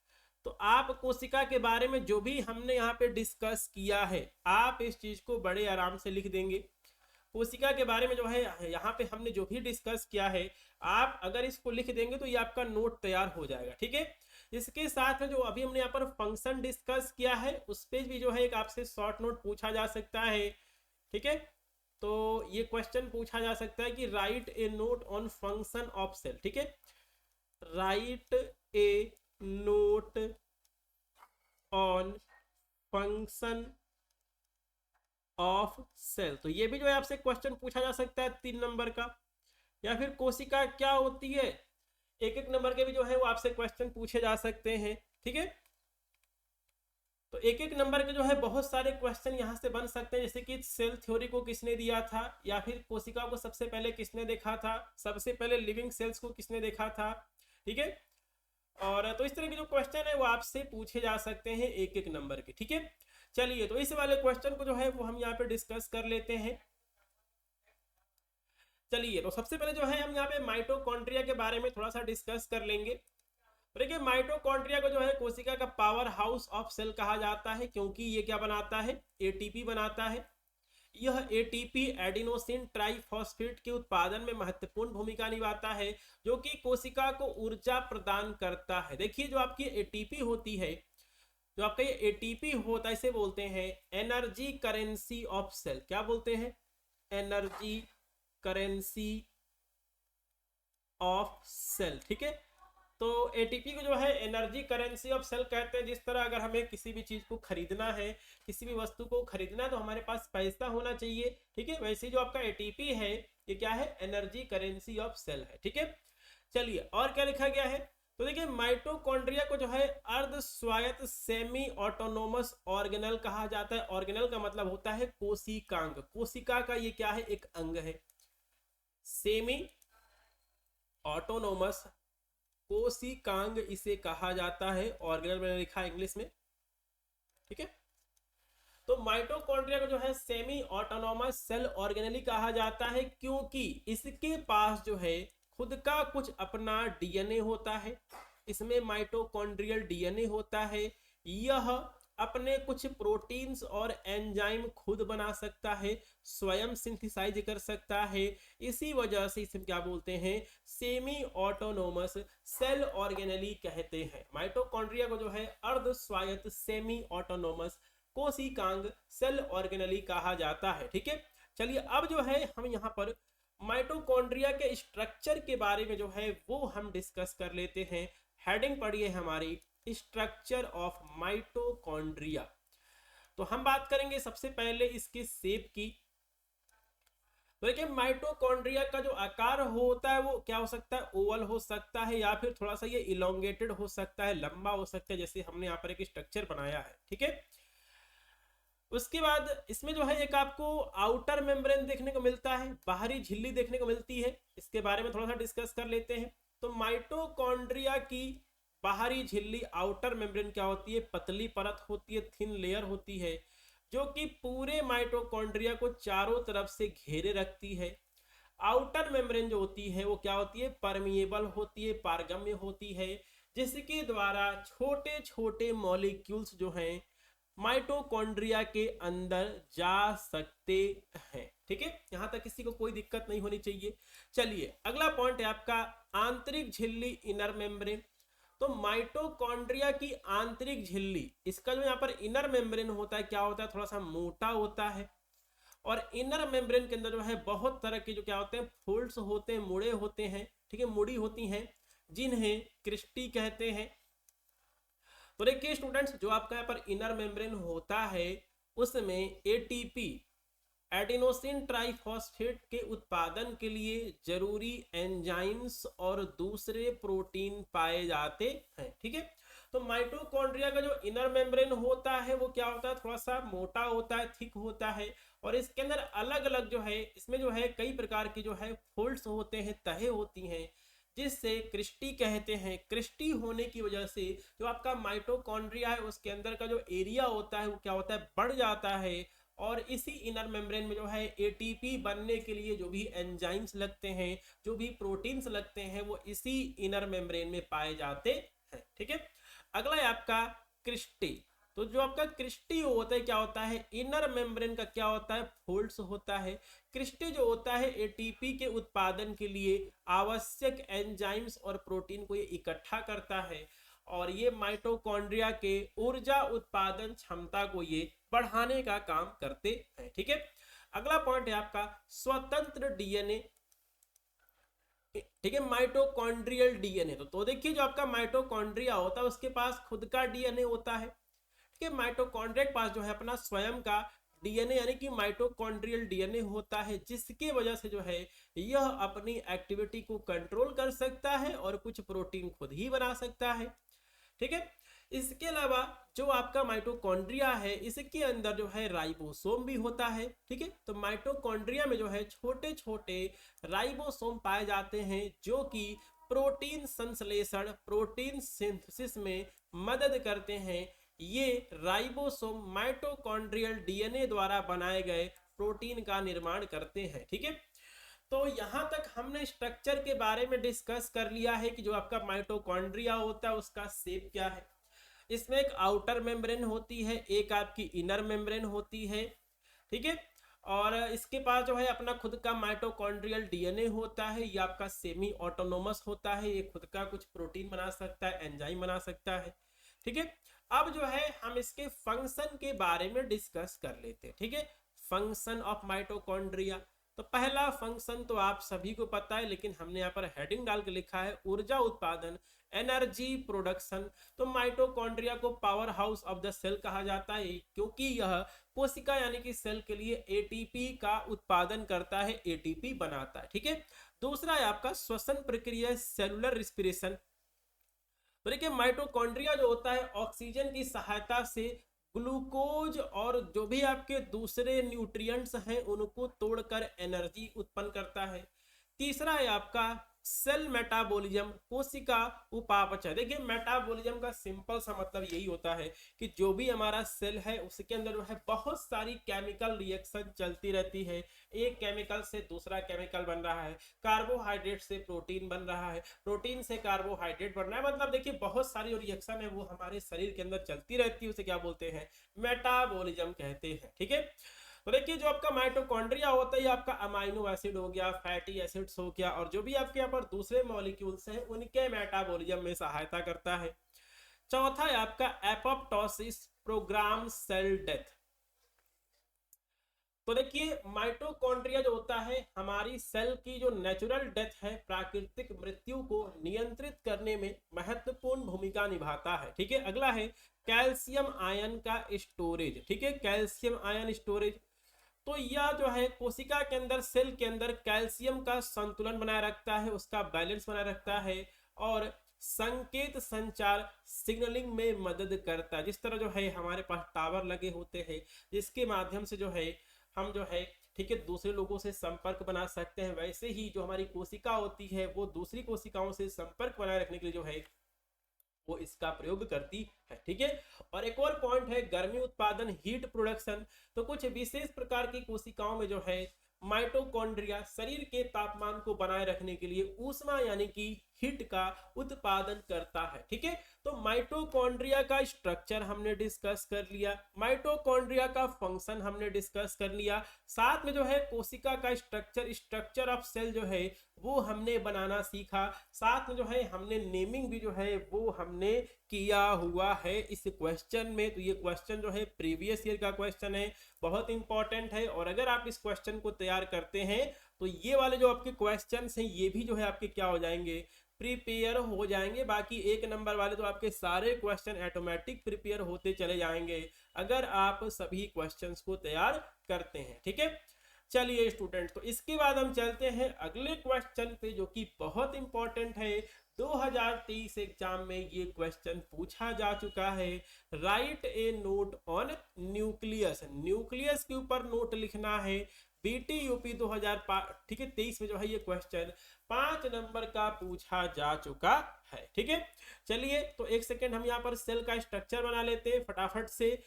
तो आप कोशिका के बारे में जो भी हमने यहाँ पे डिस्कस किया है, आप इस चीज को बड़े आराम से लिख देंगे। कोशिका के बारे में जो है यहाँ पे हमने जो भी डिस्कस किया है, आप अगर इसको लिख देंगे तो ये आपका नोट तैयार हो जाएगा, ठीक है। इसके साथ में जो अभी हमने यहाँ पर फंक्शन डिस्कस किया है उस पे भी जो है एक आपसे शॉर्ट नोट पूछा जा सकता है, ठीक है। तो ये क्वेश्चन पूछा जा सकता है कि write a note on function of cell, ठीक है, right a note on function of cell. तो ये भी जो है आपसे क्वेश्चन पूछा जा सकता है 3 नंबर का। या फिर कोशिका क्या होती है, एक एक नंबर के भी जो है वो आपसे क्वेश्चन पूछे जा सकते हैं, ठीक है। तो एक एक नंबर के जो है बहुत सारे क्वेश्चन यहाँ से बन सकते हैं, जैसे कि सेल थ्योरी को किसने दिया था, या फिर कोशिका को सबसे पहले किसने देखा था, सबसे पहले लिविंग सेल्स को किसने देखा था, ठीक है। और तो इस तरह के जो क्वेश्चन है वो आपसे पूछे जा सकते हैं एक एक नंबर के, ठीक है। चलिए तो इस वाले क्वेश्चन को जो है वो हम यहाँ पे डिस्कस कर लेते हैं। चलिए तो सबसे पहले जो है हम यहाँ पे माइटोकॉन्ड्रिया के बारे में थोड़ा सा डिस्कस कर लेंगे। देखिए माइटोकॉन्ड्रिया को जो है कोशिका का पावर हाउस ऑफ सेल कहा जाता है, क्योंकि ये क्या बनाता है, एटीपी बनाता है। यह एटीपी एडिनोसिन ट्राइफॉस्फेट के उत्पादन में महत्वपूर्ण भूमिका निभाता है, जो कि कोशिका को ऊर्जा प्रदान करता है। देखिए जो आपकी एटीपी होती है, जो आपका ये एटीपी होता है, इसे बोलते हैं एनर्जी करेंसी ऑफ सेल। क्या बोलते हैं, एनर्जी करेंसी ऑफ सेल, ठीक है। तो एटीपी को जो है एनर्जी करेंसी ऑफ सेल कहते हैं। जिस तरह अगर हमें किसी भी चीज को खरीदना है, किसी भी वस्तु को खरीदना है, तो हमारे पास पैसा होना चाहिए, ठीक है। वैसे जो आपका एटीपी है ये क्या है, एनर्जी करेंसी ऑफ सेल है, ठीक है। चलिए और क्या लिखा गया है, तो देखिए माइटोकॉन्ड्रिया को जो है अर्ध स्वायत्त सेमी ऑटोनोमस ऑर्गेनल कहा जाता है। ऑर्गेनल का मतलब होता है कोशिकांग, कोशिका का ये क्या है, एक अंग है। सेमी ऑटोनोमस कोशिकांग इसे कहा जाता है, ऑर्गेनल मैंने लिखा है इंग्लिश में, ठीक है। तो माइटोकॉन्ड्रिया को जो है सेमी ऑटोनोमस सेल ऑर्गेनली कहा जाता है, क्योंकि इसके पास जो है खुद का कुछ अपना डीएनए होता है। इसमें माइटोकॉन्ड्रियल डीएनए होता है। यह अपने कुछ प्रोटीन्स और एंजाइम खुद बना सकता है, स्वयं सिंथेसाइज कर सकता है। इसी वजह से इसे क्या बोलते हैं, सेमी ऑटोनोमस सेल ऑर्गेनली कहते हैं। माइटोकॉन्ड्रिया को जो है अर्ध स्वायत्त सेमी ऑटोनोमस कोशिकांग सेल ऑर्गेनली कहा जाता है, ठीक है। चलिए अब जो है हम यहाँ पर माइटोकॉन्ड्रिया के स्ट्रक्चर के बारे में जो है वो हम डिस्कस कर लेते हैं। हेडिंग पढ़िए हमारी, स्ट्रक्चर ऑफ माइटोकॉन्ड्रिया। तो हम बात करेंगे सबसे पहले इसके शेप की। तो देखिए माइटोकॉन्ड्रिया का जो आकार होता है वो क्या हो सकता है, ओवल हो सकता है, या फिर थोड़ा सा ये इलोंगेटेड हो सकता है, लंबा हो सकता है, जैसे हमने यहाँ पर एक स्ट्रक्चर बनाया है, ठीक है। उसके बाद इसमें जो है एक आपको आउटर मेम्ब्रेन देखने को मिलता है, बाहरी झिल्ली देखने को मिलती है। इसके बारे में थोड़ा सा डिस्कस कर लेते हैं। तो माइटोकॉन्ड्रिया की बाहरी झिल्ली आउटर मेम्ब्रेन क्या होती है, पतली परत होती है, थिन लेयर होती है, जो कि पूरे माइटोकॉन्ड्रिया को चारों तरफ से घेरे रखती है। आउटर मेम्ब्रेन जो होती है वो क्या होती है, परमिएबल होती है, पारगम्य होती है, जिसके द्वारा छोटे छोटे मॉलिक्यूल्स जो हैं माइटोकॉन्ड्रिया के अंदर जा सकते हैं, ठीक है। यहां तक किसी को कोई दिक्कत नहीं होनी चाहिए। चलिए अगला पॉइंट है आपका आंतरिक झिल्ली, इनर मेम्ब्रेन। तो माइटोकॉन्ड्रिया की आंतरिक झिल्ली, इसका जो यहाँ पर इनर मेम्ब्रेन होता है क्या होता है, थोड़ा सा मोटा होता है। और इनर मेम्ब्रेन के अंदर जो है बहुत तरह के जो क्या होते हैं, फोल्ड्स होते हैं, मुड़े होते हैं, ठीक है, मुड़ी होती हैं, जिन्हें क्रिस्टी कहते हैं। तो देखिए स्टूडेंट्स, जो आपका यहाँ पर इनर मेम्ब्रेन होता है उसमें एटीपी एडिनोसिन ट्राइफॉस्फेट के उत्पादन के लिए जरूरी एंजाइम्स और दूसरे प्रोटीन पाए जाते हैं, ठीक है। तो माइटोकॉन्ड्रिया का जो इनर मेम्ब्रेन होता है वो क्या होता है, थोड़ा सा मोटा होता है, थिक होता है, और इसके अंदर अलग अलग जो है, इसमें जो है कई प्रकार की जो है फोल्ड्स होते हैं, तहे होती हैं, जिससे क्रिस्टी कहते हैं। क्रिस्टी होने की वजह से जो आपका माइटोकॉन्ड्रिया है उसके अंदर का जो एरिया होता है वो क्या होता है, बढ़ जाता है। और इसी इनर मेम्ब्रेन में जो है एटीपी बनने के लिए जो भी एंजाइम्स लगते हैं, जो भी प्रोटीन्स लगते हैं, वो इसी इनर मेम्ब्रेन में पाए जाते हैं, ठीक है। अगला है आपका क्रिस्टी। तो जो आपका क्रिस्टी होता है क्या होता है, इनर मेम्ब्रेन का क्या होता है, फोल्ड्स होता है। क्रिस्टी जो होता है एटीपी के उत्पादन के लिए आवश्यक एंजाइम्स और प्रोटीन को ये इकट्ठा करता है। और ये माइटोकॉन्ड्रिया के ऊर्जा उत्पादन क्षमता को ये बढ़ाने का काम करते हैं। ठीक है, अगला पॉइंट है आपका स्वतंत्र डीएनए। ठीक है, माइटोकॉन्ड्रियल डीएनए। तो देखिए जो आपका माइटोकॉन्ड्रिया होता है उसके पास खुद का डीएनए होता है। ठीक है, माइटोकॉन्ड्रिया के पास जो है अपना स्वयं का डीएनए यानी कि माइटोकॉन्ड्रियल डीएनए होता है, जिसकी वजह से जो है यह अपनी एक्टिविटी को कंट्रोल कर सकता है और कुछ प्रोटीन खुद ही बना सकता है। ठीक है, इसके अलावा जो आपका माइटोकॉन्ड्रिया है इसके अंदर जो है राइबोसोम भी होता है। ठीक है, तो माइटोकॉन्ड्रिया में जो है छोटे छोटे राइबोसोम पाए जाते हैं जो कि प्रोटीन संश्लेषण, प्रोटीन सिंथेसिस में मदद करते हैं। ये राइबोसोम माइटोकॉन्ड्रियल डीएनए द्वारा बनाए गए प्रोटीन का निर्माण करते हैं। ठीक है, तो यहां तक हमने स्ट्रक्चर के बारे में डिस्कस कर लिया है कि जो आपका माइटोकॉन्ड्रिया होता है उसका शेप क्या है। इसमें एक आउटर मेम्ब्रेन होती है, एक आपकी इनर मेम्ब्रेन होती है। ठीक है, और इसके पास जो है अपना खुद का माइटोकॉन्ड्रियल डीएनए होता है। ये आपका सेमी ऑटोनोमस होता है, ये खुद का कुछ प्रोटीन बना सकता है, एंजाइम बना सकता है। ठीक है, अब जो है हम इसके फंक्शन के बारे में डिस्कस कर लेते हैं। ठीक है, फंक्शन ऑफ माइटोकॉन्ड्रिया। तो पहला फंक्शन तो आप सभी को पता है, लेकिन हमने यहाँ पर हेडिंग डाल के लिखा है ऊर्जा उत्पादन, एनर्जी प्रोडक्शन। तो माइटोकॉन्ड्रिया को power house of the cell कहा जाता है क्योंकि यह कोशिका यानी कि सेल के लिए एटीपी का उत्पादन करता है, एटीपी बनाता है। ठीक है, दूसरा है आपका श्वसन प्रक्रिया, सेलुलर रिस्पिरेशन। तो देखिए माइटोकॉन्ड्रिया जो होता है ऑक्सीजन की सहायता से ग्लूकोज और जो भी आपके दूसरे न्यूट्रिएंट्स हैं उनको तोड़कर एनर्जी उत्पन्न करता है। तीसरा है आपका सेल मेटाबॉलिज्म, कोशिका उपापचय। देखिए मेटाबॉलिज्म का सिंपल सा मतलब यही होता है कि जो भी हमारा सेल है उसके अंदर जो है बहुत सारी केमिकल रिएक्शन चलती रहती है। एक केमिकल से दूसरा केमिकल बन रहा है, कार्बोहाइड्रेट से प्रोटीन बन रहा है, प्रोटीन से कार्बोहाइड्रेट बन रहा है। मतलब देखिए बहुत सारी रिएक्शन है वो हमारे शरीर के अंदर चलती रहती है, उसे क्या बोलते हैं, मेटाबॉलिज्म कहते हैं। ठीक है, तो देखिए जो आपका माइटोकॉन्ड्रिया होता है आपका अमाइनो एसिड हो गया, फैटी एसिड्स हो गया, और जो भी आपके यहाँ पर दूसरे मॉलिक्यूल्स हैं उनके मेटाबॉलिज्म में सहायता करता है। चौथा है आपका एपोप्टोसिस, प्रोग्राम सेल डेथ। तो देखिए माइटोकॉन्ड्रिया जो होता है हमारी सेल की जो नेचुरल डेथ है, प्राकृतिक मृत्यु को नियंत्रित करने में महत्वपूर्ण भूमिका निभाता है। ठीक है, अगला है कैल्शियम आयन का स्टोरेज। ठीक है, कैल्शियम आयन स्टोरेज। तो यह जो है कोशिका के अंदर, सेल के अंदर कैल्शियम का संतुलन बनाए रखता है, उसका बैलेंस बनाए रखता है और संकेत संचार, सिग्नलिंग में मदद करता है। जिस तरह जो है हमारे पास टावर लगे होते हैं जिसके माध्यम से जो है हम जो है ठीक है दूसरे लोगों से संपर्क बना सकते हैं, वैसे ही जो हमारी कोशिका होती है वो दूसरी कोशिकाओं से संपर्क बनाए रखने के लिए जो है वो इसका प्रयोग करती है। ठीक है, और एक और पॉइंट है गर्मी उत्पादन, हीट प्रोडक्शन। तो कुछ विशेष प्रकार की कोशिकाओं में जो है माइटोकॉन्ड्रिया शरीर के तापमान को बनाए रखने के लिए ऊष्मा यानी कि हीट का उत्पादन करता है। ठीक है, तो माइटोकॉन्ड्रिया का स्ट्रक्चर हमने डिस्कस कर लिया, माइटोकॉन्ड्रिया का फंक्शन हमने डिस्कस कर लिया, साथ में जो है कोशिका का स्ट्रक्चर ऑफ सेल जो है वो हमने बनाना सीखा, साथ में जो है हमने नेमिंग भी जो है वो हमने किया हुआ है इस क्वेश्चन में। तो ये क्वेश्चन जो है प्रीवियस ईयर का क्वेश्चन है, बहुत इंपॉर्टेंट है, और अगर आप इस क्वेश्चन को तैयार करते हैं तो ये वाले जो आपके क्वेश्चंस हैं ये भी जो है आपके क्या हो जाएंगे, प्रिपेयर हो जाएंगे। बाकी एक नंबर वाले तो आपके सारे क्वेश्चन ऑटोमेटिक प्रिपेयर होते चले जाएंगे अगर आप सभी क्वेश्चंस को तैयार करते हैं। ठीक है, चलिए स्टूडेंट, तो इसके बाद हम चलते हैं अगले क्वेश्चन पे जो कि बहुत इंपॉर्टेंट है। 2023 एग्जाम में ये क्वेश्चन पूछा जा चुका है। Right a note on nucleus. Nucleus के ऊपर नोट लिखना है। बीटी यूपी 2023 में जो है ये क्वेश्चन 5 नंबर का पूछा जा चुका है। ठीक है, चलिए तो एक सेकेंड हम यहाँ पर सेल का स्ट्रक्चर बना लेते हैं फटाफट से।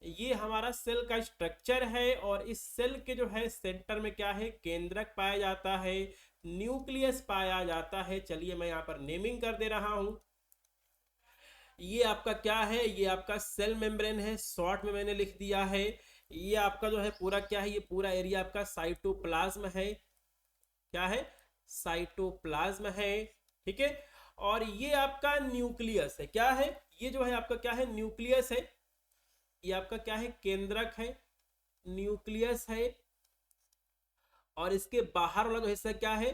ये हमारा सेल का स्ट्रक्चर है और इस सेल के जो है सेंटर में क्या है, केंद्रक पाया जाता है, न्यूक्लियस पाया जाता है। चलिए मैं यहाँ पर नेमिंग कर दे रहा हूं। ये आपका क्या है, ये आपका सेल मेम्ब्रेन है, शॉर्ट में मैंने लिख दिया है। ये आपका जो है पूरा क्या है, ये पूरा एरिया आपका साइटोप्लाज्म है। क्या है, साइटोप्लाज्म है। ठीक है, और ये आपका न्यूक्लियस है। क्या है ये जो है आपका, क्या है, न्यूक्लियस है। ये आपका क्या है, केंद्रक है, न्यूक्लियस है। और इसके बाहर वाला जो हिस्सा क्या है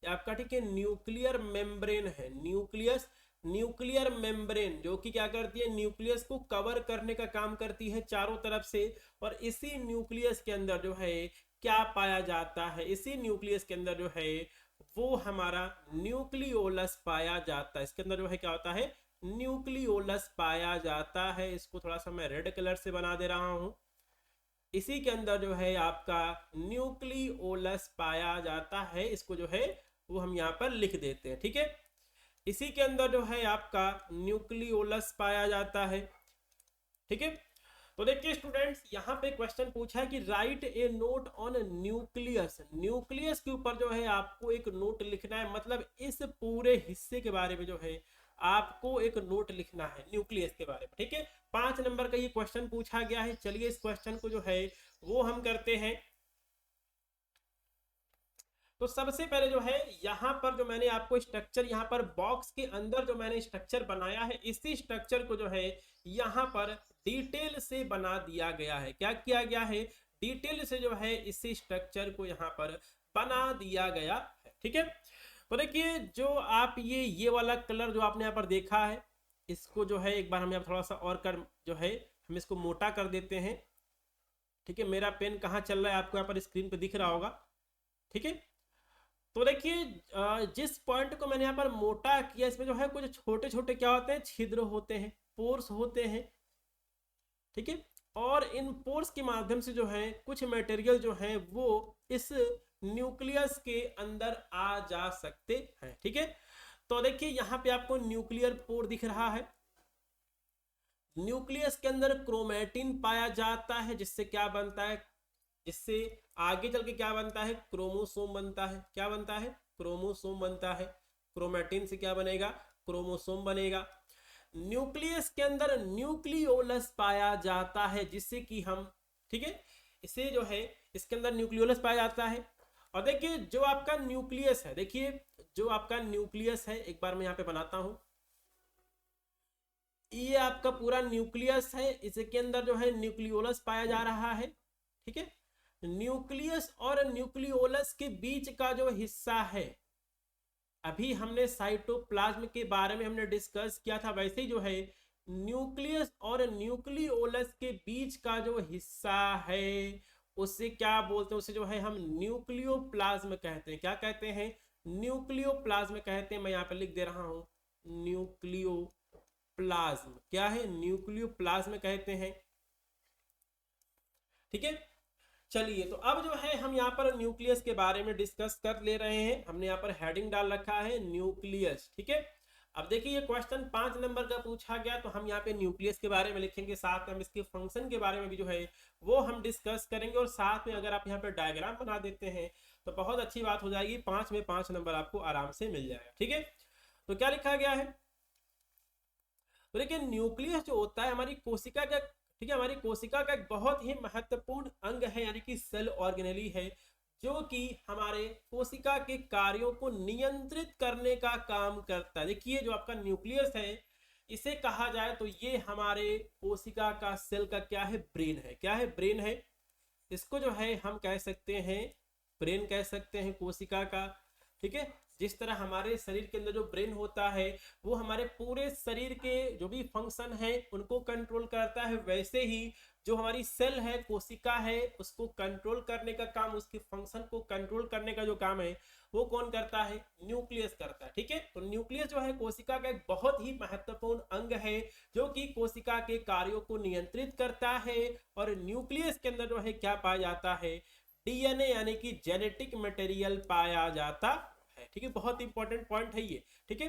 आपका, ठीक है, न्यूक्लियर मेम्ब्रेन है। न्यूक्लियस, न्यूक्लियर मेम्ब्रेन जो कि क्या करती है, न्यूक्लियस को कवर करने का काम करती है चारों तरफ से। और इसी न्यूक्लियस के अंदर जो है क्या पाया जाता है, इसी न्यूक्लियस के अंदर जो है वो हमारा न्यूक्लियोलस पाया जाता है। इसके अंदर जो है क्या होता है, न्यूक्लियोलस पाया जाता है। इसको थोड़ा सा मैं रेड कलर से बना दे रहा हूं। इसी के अंदर जो है आपका न्यूक्लियोलस पाया जाता है। इसको जो है वो हम यहाँ पर लिख देते हैं, ठीक है। इसी के अंदर जो है आपका न्यूक्लियोलस पाया जाता है, ठीक है। तो देखिए स्टूडेंट्स, यहाँ पे क्वेश्चन पूछा है कि write a note on nucleus. Nucleus के ऊपर जो है आपको एक नोट लिखना है, मतलब इस पूरे हिस्से के बारे में जो है आपको एक नोट लिखना है न्यूक्लियस के बारे में, ठीक है। 5 नंबर का ये क्वेश्चन पूछा गया है। चलिए इस क्वेश्चन को जो है वो हम करते हैं। तो सबसे पहले जो है यहाँ पर जो मैंने आपको स्ट्रक्चर, यहाँ पर बॉक्स के अंदर जो मैंने स्ट्रक्चर बनाया है, इसी स्ट्रक्चर को जो है यहाँ पर डिटेल से बना दिया गया है। क्या किया गया है, डिटेल से जो है इसी स्ट्रक्चर को यहाँ पर बना दिया गया है, ठीक है। तो देखिए जो आप ये वाला कलर जो आपने यहाँ पर देखा है, इसको जो है एक बार हम यहाँ थोड़ा सा और कर जो है हम इसको मोटा कर देते हैं, ठीक है। मेरा पेन कहाँ चल रहा है आपको यहाँ पर स्क्रीन पे दिख रहा होगा, ठीक है। तो देखिए जिस पॉइंट को मैंने यहाँ पर मोटा किया, इसमें जो है कुछ छोटे छोटे क्या होते हैं, छिद्र होते हैं, पोर्स होते हैं, ठीक है। और इन पोर्स के माध्यम से जो है कुछ मटेरियल जो है वो इस न्यूक्लियस के अंदर आ जा सकते हैं, ठीक है। तो देखिए यहाँ पे आपको न्यूक्लियर पोर दिख रहा है। न्यूक्लियस के अंदर क्रोमैटिन पाया जाता है, जिससे क्या बनता है, जिससे आगे चल के क्या बनता है, क्रोमोसोम बनता है। क्या बनता है, क्रोमोसोम बनता है। क्रोमैटिन से क्या बनेगा, क्रोमोसोम बनेगा। न्यूक्लियस के अंदर न्यूक्लियोलस पाया जाता है, जिससे कि हम, ठीक है, इसे जो है इसके अंदर न्यूक्लियोलस पाया जाता है। और देखिए जो आपका न्यूक्लियस है, देखिए जो आपका न्यूक्लियस है, एक बार मैं यहाँ पे बनाता हूं। ये आपका पूरा न्यूक्लियस है, इसके अंदर जो है न्यूक्लियोलस पाया जा रहा है, ठीक है। न्यूक्लियस और न्यूक्लियोलस के बीच का जो हिस्सा है, अभी हमने साइटोप्लाज्म के बारे में हमने डिस्कस किया था, वैसे ही जो है न्यूक्लियस और न्यूक्लियोलस के बीच का जो हिस्सा है उसे क्या बोलते हैं, उसे जो है हम न्यूक्लियोप्लाज्म कहते हैं। क्या कहते हैं, न्यूक्लियोप्लाज्म कहते हैं। मैं यहाँ पे लिख दे रहा हूं न्यूक्लियोप्लाज्म। क्या है, न्यूक्लियोप्लाज्म कहते हैं, ठीक है। चलिए तो अब जो है हम यहाँ पर न्यूक्लियस के बारे में डिस्कस कर ले रहे हैं। हमने यहाँ पर हेडिंग डाल रखा है न्यूक्लियस, ठीक है। अब देखिए ये क्वेश्चन 5 नंबर का पूछा गया, तो हम यहाँ पे न्यूक्लियस के बारे में लिखेंगे, साथ में हम इसके फंक्शन के बारे में भी जो है वो हम डिस्कस करेंगे। और साथ में अगर आप यहाँ पे डायग्राम बना देते हैं तो बहुत अच्छी बात हो जाएगी, 5 में 5 नंबर आपको आराम से मिल जाएगा, ठीक है। तो क्या लिखा गया है, तो देखिए न्यूक्लियस जो होता है हमारी कोशिका का, ठीक है, हमारी कोशिका का एक बहुत ही महत्वपूर्ण अंग है, यानी कि सेल ऑर्गेनेली है, जो कि हमारे कोशिका के कार्यों को नियंत्रित करने का काम करता है। देखिए जो आपका न्यूक्लियस है, इसे कहा जाए तो ये हमारे कोशिका का सेल का क्या है, ब्रेन है। क्या है, ब्रेन है। इसको जो है हम कह सकते हैं ब्रेन कह सकते हैं कोशिका का, ठीक है। जिस तरह हमारे शरीर के अंदर जो ब्रेन होता है वो हमारे पूरे शरीर के जो भी फंक्शन है उनको कंट्रोल करता है, वैसे ही जो हमारी सेल है, कोशिका है, उसको कंट्रोल करने का काम, उसके फंक्शन को कंट्रोल करने का जो काम है वो कौन करता है, न्यूक्लियस करता है, ठीक है। तो न्यूक्लियस जो है कोशिका का एक बहुत ही महत्वपूर्ण अंग है, जो कि कोशिका के कार्यों को नियंत्रित करता है। और न्यूक्लियस के अंदर जो है क्या पाया जाता है, डीएनए यानी कि जेनेटिक मटेरियल पाया जाता है, ठीक है। बहुत इंपॉर्टेंट पॉइंट है ये, ठीक है।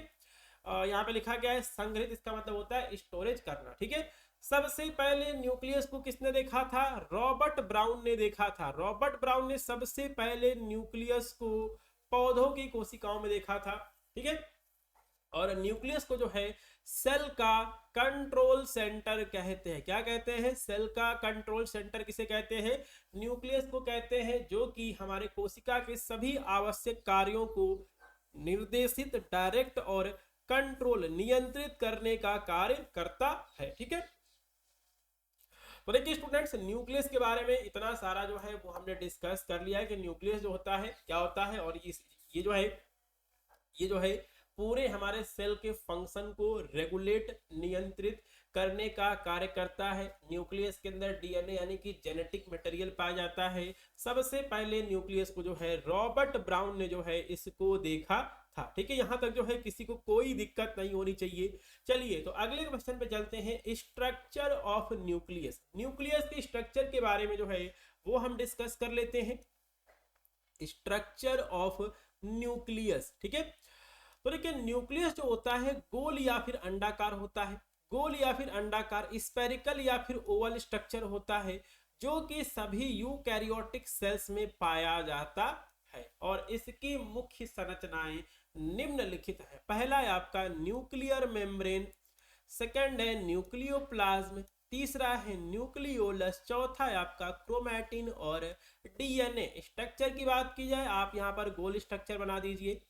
यहाँ पे लिखा गया है संग्रहित, इसका मतलब होता है स्टोरेज करना, ठीक है। सबसे पहले न्यूक्लियस को किसने देखा था, रॉबर्ट ब्राउन ने देखा था। रॉबर्ट ब्राउन ने सबसे पहले न्यूक्लियस को पौधों की कोशिकाओं में देखा था, ठीक है। और न्यूक्लियस को जो है सेल का कंट्रोल सेंटर कहते हैं। क्या कहते हैं, सेल का कंट्रोल सेंटर किसे कहते हैं, न्यूक्लियस को कहते हैं, जो कि हमारे कोशिका के सभी आवश्यक कार्यों को निर्देशित, डायरेक्ट और कंट्रोल नियंत्रित करने का कार्य करता है। ठीक है, तो देखिए स्टूडेंट्स, न्यूक्लियस के बारे में इतना सारा जो है वो हमने डिस्कस कर लिया है कि न्यूक्लियस जो होता है क्या होता है, और ये जो है पूरे हमारे सेल के फंक्शन को रेगुलेट नियंत्रित करने का कार्य करता है। न्यूक्लियस के अंदर डीएनए यानी कि जेनेटिक मटेरियल पाया जाता है। सबसे पहले न्यूक्लियस को जो है रॉबर्ट ब्राउन ने जो है इसको देखा था। ठीक है, यहां तक जो है किसी को कोई दिक्कत नहीं होनी चाहिए। चलिए तो अगले क्वेश्चन पे चलते हैं, स्ट्रक्चर ऑफ न्यूक्लियस। न्यूक्लियस के स्ट्रक्चर के बारे में जो है वो हम डिस्कस कर लेते हैं, स्ट्रक्चर ऑफ न्यूक्लियस। ठीक है, तो देखिए न्यूक्लियस जो होता है गोल या फिर अंडाकार होता है, गोल या फिर अंडाकार, स्फेरिकल या फिर ओवल स्ट्रक्चर होता है, जो कि सभी यूकैरियोटिक सेल्स में पाया जाता है। और इसकी मुख्य संरचनाएं निम्नलिखित है। पहला है आपका न्यूक्लियर मेम्ब्रेन, सेकंड है न्यूक्लियोप्लाज्म, तीसरा है न्यूक्लियोलस, चौथा है आपका क्रोमैटिन और डीएनए। स्ट्रक्चर की बात की जाए, आप यहाँ पर गोल स्ट्रक्चर बना दीजिए।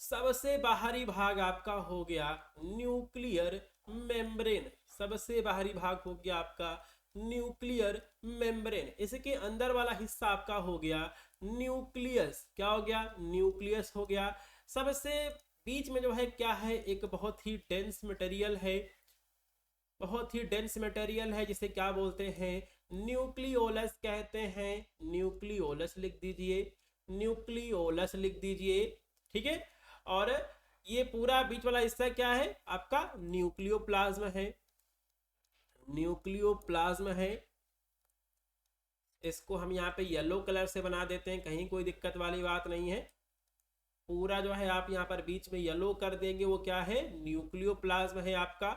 सबसे बाहरी भाग आपका हो गया न्यूक्लियर मेम्ब्रेन, सबसे बाहरी भाग हो गया आपका न्यूक्लियर मेम्ब्रेन। इसके अंदर वाला हिस्सा आपका हो गया न्यूक्लियस। क्या हो गया? न्यूक्लियस हो गया। सबसे बीच में जो है क्या है, एक बहुत ही डेंस मटेरियल है, बहुत ही डेंस मटेरियल है, जिसे क्या बोलते हैं? न्यूक्लियोलस कहते हैं। न्यूक्लियोलस लिख दीजिए, न्यूक्लियोलस लिख दीजिए। ठीक है, और ये पूरा बीच वाला हिस्सा क्या है आपका? न्यूक्लियोप्लाज्म है, न्यूक्लियोप्लाज्म है। इसको हम यहाँ पे येलो कलर से बना देते हैं, कहीं कोई दिक्कत वाली बात नहीं है। पूरा जो है आप यहाँ पर बीच में येलो कर देंगे, वो क्या है? न्यूक्लियोप्लाज्म है आपका।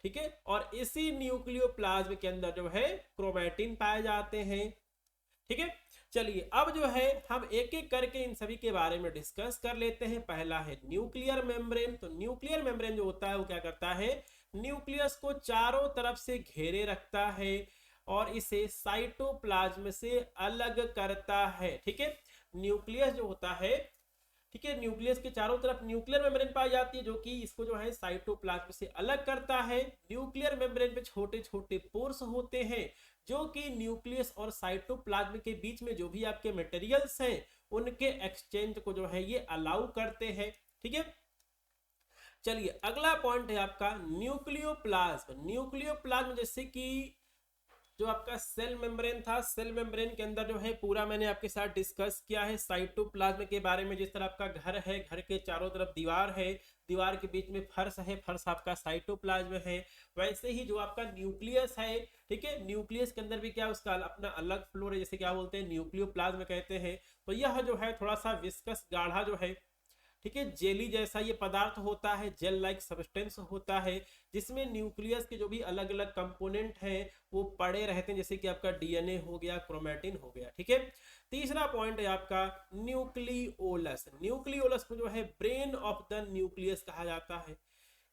ठीक है, और इसी न्यूक्लियोप्लाज्म के अंदर जो है क्रोमैटिन पाए जाते हैं। ठीक है, चलिए अब जो है हम एक एक करके इन सभी के बारे में डिस्कस कर लेते हैं। पहला है न्यूक्लियर मेम्ब्रेन। तो न्यूक्लियर मेम्ब्रेन जो होता है वो क्या करता है? न्यूक्लियस को चारों तरफ से घेरे रखता है और इसे साइटोप्लाज्म से अलग करता है। ठीक है, न्यूक्लियस जो होता है, ठीक है, न्यूक्लियस के चारों तरफ न्यूक्लियर मेम्ब्रेन पाई जाती है, जो कि इसको जो है साइटोप्लाज्म से अलग करता है। न्यूक्लियर मेम्ब्रेन पे छोटे छोटे पोर्स होते हैं, जो कि न्यूक्लियस और साइटोप्लाज्म के बीच में जो भी आपके मटेरियल्स हैं उनके एक्सचेंज को जो है ये अलाउ करते हैं। ठीक है, चलिए अगला पॉइंट है आपका न्यूक्लियोप्लाज्म। न्यूक्लियोप्लाज्म जैसे कि जो आपका सेल मेम्ब्रेन था, सेल मेम्ब्रेन के अंदर जो है पूरा मैंने आपके साथ डिस्कस किया है साइटोप्लाज्म के बारे में। जिस तरह आपका घर है, घर के चारों तरफ दीवार है, दीवार के बीच में फर्श है, फर्श आपका साइटोप्लाज्म है, वैसे ही जो आपका न्यूक्लियस है, ठीक है, न्यूक्लियस के अंदर भी क्या उसका अपना अलग फ्लोर है, जैसे क्या बोलते हैं? न्यूक्लियोप्लाज्म कहते हैं। तो यह जो है थोड़ा सा विस्कस गाढ़ा जो है, ठीक है, जेली जैसा ये पदार्थ होता है, जेल लाइक सब्सटेंस होता है, जिसमें न्यूक्लियस के जो भी अलग अलग कंपोनेंट हैं वो पड़े रहते हैं, जैसे कि आपका डीएनए हो गया, क्रोमैटिन हो गया। ठीक है, तीसरा पॉइंट है आपका न्यूक्लियोलस। न्यूक्लियोलस को जो है ब्रेन ऑफ द न्यूक्लियस कहा जाता है।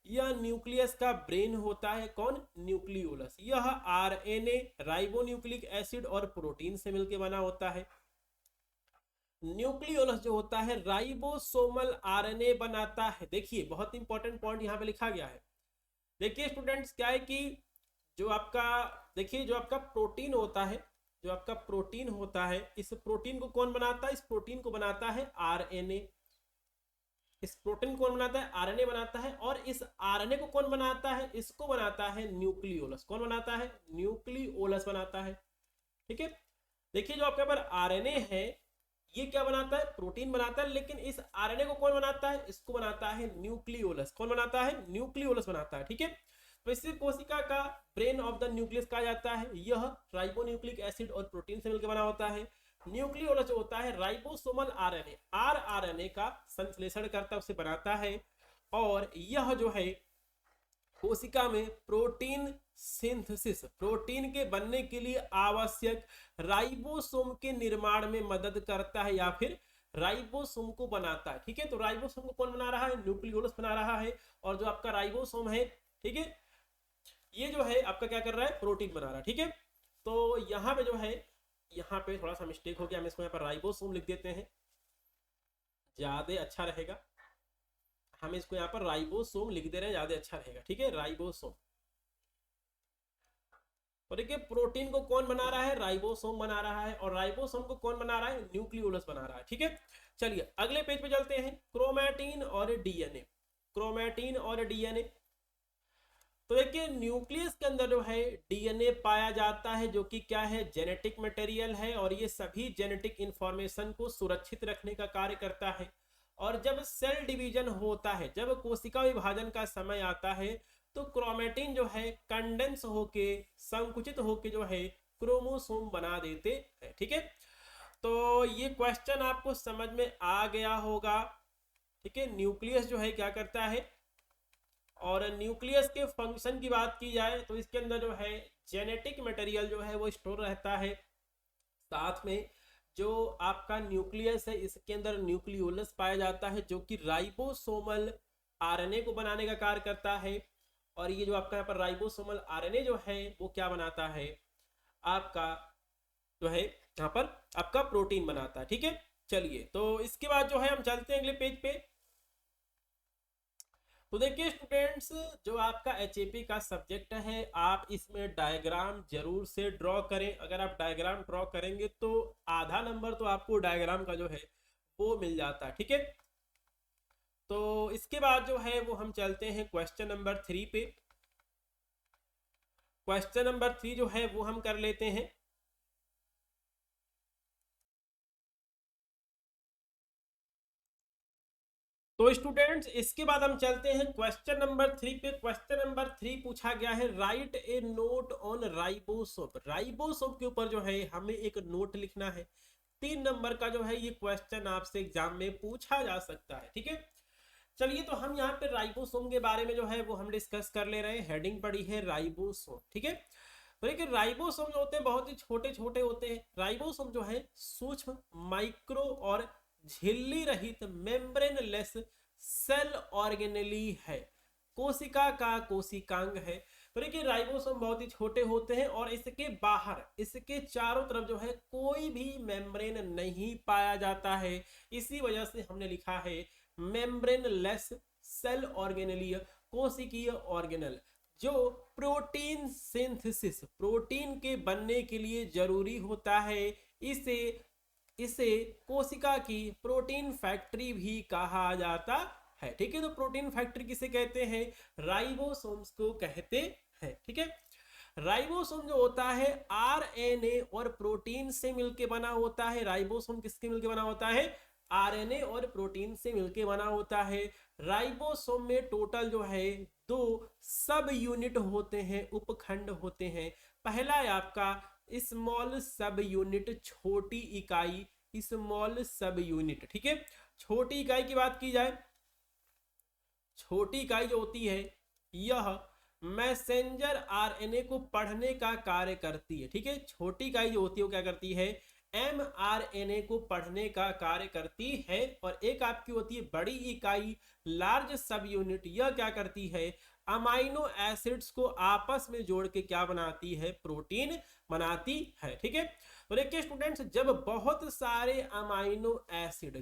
यह न्यूक्लियस का ब्रेन होता है। कौन? न्यूक्लियोलस। यह आरएनए, राइबोन्यूक्लिक एसिड और प्रोटीन से मिलकर बना होता है। न्यूक्लियोलस जो होता है राइबोसोमल आरएनए बनाता है। देखिए बहुत इंपॉर्टेंट पॉइंट यहाँ पे लिखा गया है। देखिए स्टूडेंट्स, क्या है कि जो आपका, देखिए जो आपका प्रोटीन होता है, जो आपका प्रोटीन होता है, इस प्रोटीन को कौन बनाता है? इस प्रोटीन को बनाता है आरएनए। इस प्रोटीन को कौन बनाता है? आरएनए बनाता है। और इस आरएनए को कौन बनाता है? इसको बनाता है न्यूक्लियोलस। कौन बनाता है? न्यूक्लियोलस बनाता है। ठीक है, देखिए जो आपके पर आरएनए है ये क्या बनाता है? प्रोटीन बनाता है। लेकिन इस आरएनए को कौन बनाता है? इसको बनाता है न्यूक्लियोलस। कौन बनाता है? न्यूक्लियोलस बनाता है। ठीक है, तो इसे कोशिका का ब्रेन ऑफ द न्यूक्लियस कहा जाता है। यह राइबोन्यूक्लिक एसिड और प्रोटीन से मिलकर बना होता है। न्यूक्लियोलस जो होता है राइबोसोमल आरएनए, आरएनए का संश्लेषण करता उसे बनाता है। और यह जो है कोशिका में प्रोटीन सिंथेसिस, प्रोटीन के बनने के लिए आवश्यक राइबोसोम के निर्माण में मदद करता है, या फिर राइबोसोम को बनाता है। ठीक है, तो राइबोसोम को कौन बना रहा है? न्यूक्लियोलस बना रहा है। और जो आपका राइबोसोम है, ठीक है, ये जो है आपका क्या कर रहा है? प्रोटीन बना रहा है। ठीक है, तो यहाँ पे जो है, यहाँ पे थोड़ा सा मिस्टेक हो गया, हम इसको यहाँ पर राइबोसोम लिख देते हैं, ज्यादा अच्छा रहेगा। हम इसको यहाँ पर राइबोसोम लिख दे रहे हैं, ज्यादा अच्छा रहेगा, ठीक है, राइबोसोम। और देखिए प्रोटीन को कौन बना रहा है, राइबोसोम बना रहा है, और राइबोसोम को कौन बना रहा है, न्यूक्लियोलस बना रहा है, ठीक है। चलिए अगले पेज पे चलते हैं, क्रोमैटिन और डीएनए। क्रोमैटिन और डीएनए, तो देखिए न्यूक्लियस के अंदर जो है डीएनए पाया जाता है, जो कि क्या है, जेनेटिक मटेरियल है, और ये सभी जेनेटिक इंफॉर्मेशन को सुरक्षित रखने का कार्य करता है। और जब सेल डिवीजन होता है, जब कोशिका विभाजन का समय आता है, तो क्रोमैटिन जो है कंडेंस होके, संकुचित होके जो है क्रोमोसोम बना देते हैं, ठीक है। तो ये क्वेश्चन आपको समझ में आ गया होगा, ठीक है। न्यूक्लियस जो है क्या करता है, और न्यूक्लियस के फंक्शन की बात की जाए तो इसके अंदर जो है जेनेटिक मटेरियल जो है वो स्टोर रहता है। साथ में जो आपका न्यूक्लियस है इसके अंदर न्यूक्लियोलस पाया जाता है, जो कि राइबोसोमल आरएनए को बनाने का कार्य करता है। और ये जो आपका यहाँ पर राइबोसोमल आरएनए जो है वो क्या बनाता है, आपका जो है यहाँ पर आपका प्रोटीन बनाता है, ठीक है। चलिए तो इसके बाद जो है हम चलते हैं अगले पेज पे। तो देखिए स्टूडेंट्स, जो आपका एचएपी का सब्जेक्ट है, आप इसमें डायग्राम जरूर से ड्रॉ करें। अगर आप डायग्राम ड्रॉ करेंगे तो आधा नंबर तो आपको डायग्राम का जो है वो मिल जाता है, ठीक है। तो इसके बाद जो है वो हम चलते हैं क्वेश्चन नंबर 3 पे। क्वेश्चन नंबर 3 जो है वो हम कर लेते हैं। तो स्टूडेंट्स इसके बाद हम चलते हैं क्वेश्चन नंबर 3 पे। क्वेश्चन नंबर 3 पूछा गया है, right a note on ribosome. Ribosome के ऊपर जो है हमें एक नोट लिखना है। 3 नंबर का जो है ये क्वेश्चन आपसे एग्जाम में पूछा जा सकता है, ठीक है। चलिए तो हम यहाँ पे राइबोसोम के बारे में जो है वो हम डिस्कस कर ले रहे हैं। हेडिंग पड़ी है राइबोसोम, ठीक है। तो देखिए राइबोसोम जो होते हैं बहुत ही छोटे छोटे होते हैं। राइबोसोम जो है सूक्ष्म, माइक्रो और झिल्ली रहित मेम्ब्रेन लेस सेल ऑर्गेनेली है, कोशिका का कोशिकांग है। तो देखिए राइबोसोम बहुत ही छोटे होते हैं और इसके बाहर, इसके चारों तरफ जो है कोई भी मेम्ब्रेन नहीं पाया जाता है। इसी वजह से हमने लिखा है मेम्ब्रेन लेस सेल ऑर्गेनेली, कोशिकीय ऑर्गेनल, जो प्रोटीन सिंथेसिस, प्रोटीन के बनने के लिए जरूरी होता है। इसे इसे कोशिका की प्रोटीन फैक्ट्री भी कहा जाता है, ठीक है। तो प्रोटीन फैक्ट्री किसे कहते हैं, राइबोसोम्स को कहते हैं, ठीक है। राइबोसोम जो होता है आरएनए और प्रोटीन से मिलके बना होता है। राइबोसोम किसके मिलके बना होता है, आरएनए और प्रोटीन से मिलके बना होता है। राइबोसोम में टोटल जो है 2 सब यूनिट होते हैं, उपखंड होते हैं। पहला है आपका स्मॉल सब यूनिट, छोटी इकाई, स्मॉल सब यूनिट, ठीक है। छोटी इकाई की बात की जाए, छोटी इकाई जो होती है यह मैसेंजर आरएनए को पढ़ने का कार्य करती है, ठीक है। छोटी इकाई जो होती है वो क्या करती है, एमआरएनए को पढ़ने का कार्य करती है। और एक आपकी होती है बड़ी इकाई, लार्ज सब यूनिट, यह क्या करती है, अमाइनो एसिड्स को आपस में जोड़ के क्या बनाती है, प्रोटीन बनाती है, ठीक है। तो देखिए स्टूडेंट्स, जब बहुत सारे अमाइनो एसिड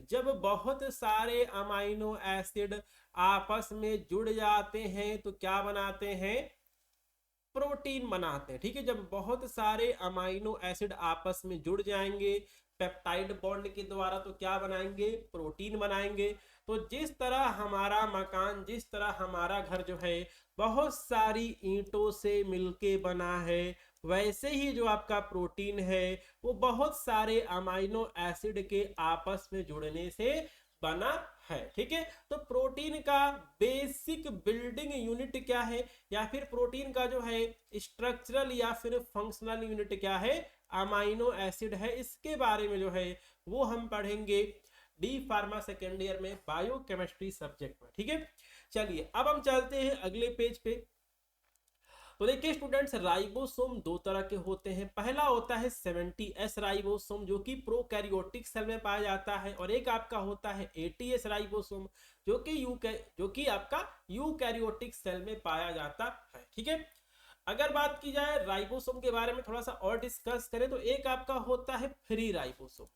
आपस में जुड़ जाते हैं तो क्या बनाते हैं, प्रोटीन बनाते हैं, ठीक है। जब बहुत सारे अमाइनो एसिड आपस में जुड़ जाएंगे पेप्टाइड बॉन्ड के द्वारा तो क्या बनाएंगे, प्रोटीन बनाएंगे। तो जिस तरह हमारा मकान, जिस तरह हमारा घर जो है बहुत सारी ईंटों से मिलके बना है, वैसे ही जो आपका प्रोटीन है वो बहुत सारे अमाइनो एसिड के आपस में जुड़ने से बना है, ठीक है। तो प्रोटीन का बेसिक बिल्डिंग यूनिट क्या है, या फिर प्रोटीन का जो है स्ट्रक्चरल या फिर फंक्शनल यूनिट क्या है, अमाइनो एसिड है। इसके बारे में जो है वो हम पढ़ेंगे डी फार्मा सेकेंड ईयर में बायोकेमिस्ट्री सब्जेक्ट में, ठीक है। चलिए अब हम चलते हैं अगले पेज पे। तो देखिए स्टूडेंट्स, राइबोसोम 2 तरह के होते हैं। पहला होता है 70S राइबोसोम, जो कि प्रोकैरियोटिक सेल में पाया जाता है, और एक आपका होता है 80S राइबोसोम, जो कि आपका यूकैरियोटिक सेल में पाया जाता है, ठीक है। अगर बात की जाए राइबोसोम के बारे में थोड़ा सा और डिस्कस करें तो एक आपका होता है फ्री राइबोसोम।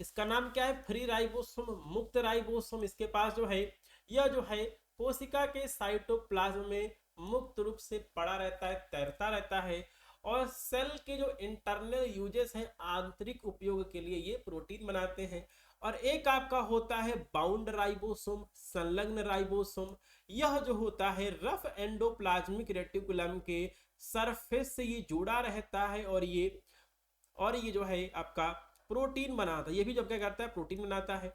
इसका नाम क्या है, फ्री राइबोसोम, मुक्त राइबोसोम। इसके पास जो है यह जो है कोशिका के साइटोप्लाज्म में मुक्त रूप से पड़ा रहता है, तैरता रहता है, और सेल के जो इंटरनल यूजेस हैं, आंतरिक उपयोग के लिए ये प्रोटीन बनाते हैं। और एक आपका होता है बाउंड राइबोसोम, संलग्न राइबोसोम। यह जो होता है रफ एंडोप्लाज्मिक रेटिकुलम के सरफेस से ये जुड़ा रहता है, और ये जो है आपका प्रोटीन बनाता है। ये भी जब क्या करता है, प्रोटीन बनाता है।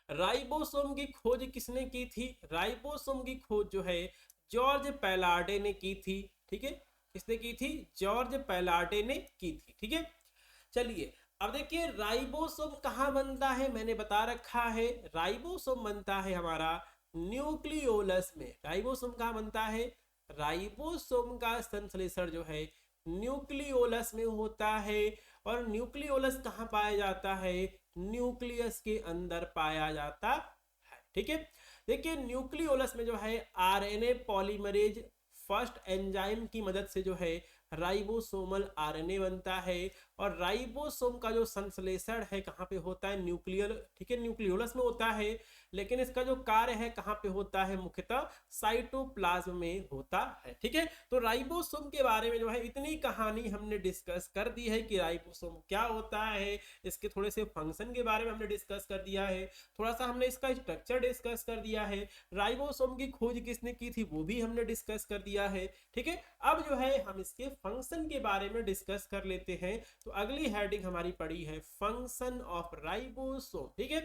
राइबोसोम की खोज किसने की थी? राइबोसोम की खोज जो है जॉर्ज पैलार्डे ने की थी। ठीक है, किसने की थी? जॉर्ज पैलार्डे ने की थी। ठीक है, चलिए अब देखिए राइबोसोम कहाँ बनता है, मैंने बता रखा है राइबोसोम बनता है हमारा न्यूक्लियोलस में। राइबोसोम कहाँ बनता है? राइबोसोम का संश्लेषण जो है न्यूक्लियोलस में होता है। और न्यूक्लियोलस कहाँ पाया जाता है? न्यूक्लियस के अंदर पाया जाता है। ठीक है, देखिए न्यूक्लियोलस में जो है आरएनए पॉलीमरेज फर्स्ट एंजाइम की मदद से जो है राइबोसोमल आरएनए बनता है। और राइबोसोम का जो संश्लेषण है कहाँ पे होता है? न्यूक्लियर, ठीक है, न्यूक्लियोलस में होता है, लेकिन इसका जो कार्य है कहाँ पे होता है? मुख्यतः साइटोप्लाज्म में होता है। ठीक है, तो राइबोसोम के बारे में जो है इतनी कहानी हमने डिस्कस कर दी है कि राइबोसोम क्या होता है, इसके थोड़े से फंक्शन के बारे में हमने डिस्कस कर दिया है, थोड़ा सा हमने इसका स्ट्रक्चर डिस्कस कर दिया है, राइबोसोम की खोज किसने की थी वो भी हमने डिस्कस कर दिया है। ठीक है, अब जो है हम इसके फंक्शन के बारे में डिस्कस कर लेते हैं। तो अगली हेडिंग हमारी पड़ी है फंक्शन ऑफ राइबोसोम। ठीक है,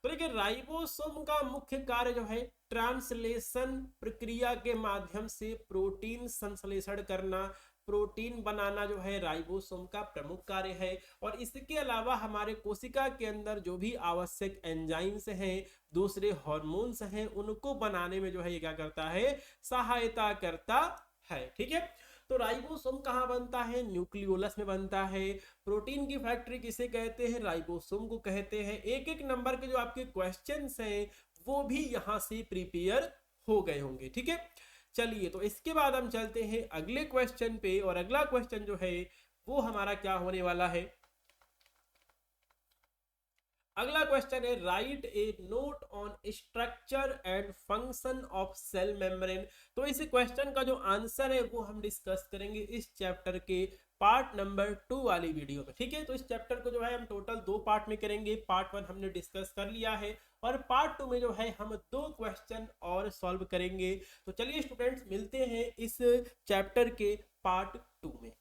तो देखिए राइबोसोम का मुख्य कार्य जो है ट्रांसलेशन प्रक्रिया के माध्यम से प्रोटीन संश्लेषण करना, प्रोटीन बनाना जो है राइबोसोम का प्रमुख कार्य है। और इसके अलावा हमारे कोशिका के अंदर जो भी आवश्यक एंजाइम्स हैं, दूसरे हार्मोन्स हैं, उनको बनाने में जो है ये क्या करता है? सहायता करता है। ठीक है, तो राइबोसोम कहाँ बनता है? न्यूक्लियोलस में बनता है। प्रोटीन की फैक्ट्री किसे कहते हैं? राइबोसोम को कहते हैं। एक एक नंबर के जो आपके क्वेश्चंस हैं वो भी यहाँ से प्रिपेयर हो गए होंगे। ठीक है, चलिए तो इसके बाद हम चलते हैं अगले क्वेश्चन पे, और अगला क्वेश्चन जो है वो हमारा क्या होने वाला है? अगला क्वेश्चन है right a note on structure and function of cell membrane. तो इस क्वेश्चन का जो आंसर है वो हम डिस्कस करेंगे इस चैप्टर के पार्ट नंबर 2 वाली वीडियो में। ठीक है, तो इस चैप्टर को जो है हम टोटल 2 पार्ट में करेंगे। पार्ट 1 हमने डिस्कस कर लिया है, और पार्ट 2 में जो है हम 2 क्वेश्चन और सॉल्व करेंगे। तो चलिए स्टूडेंट्स मिलते हैं इस चैप्टर के पार्ट 2 में।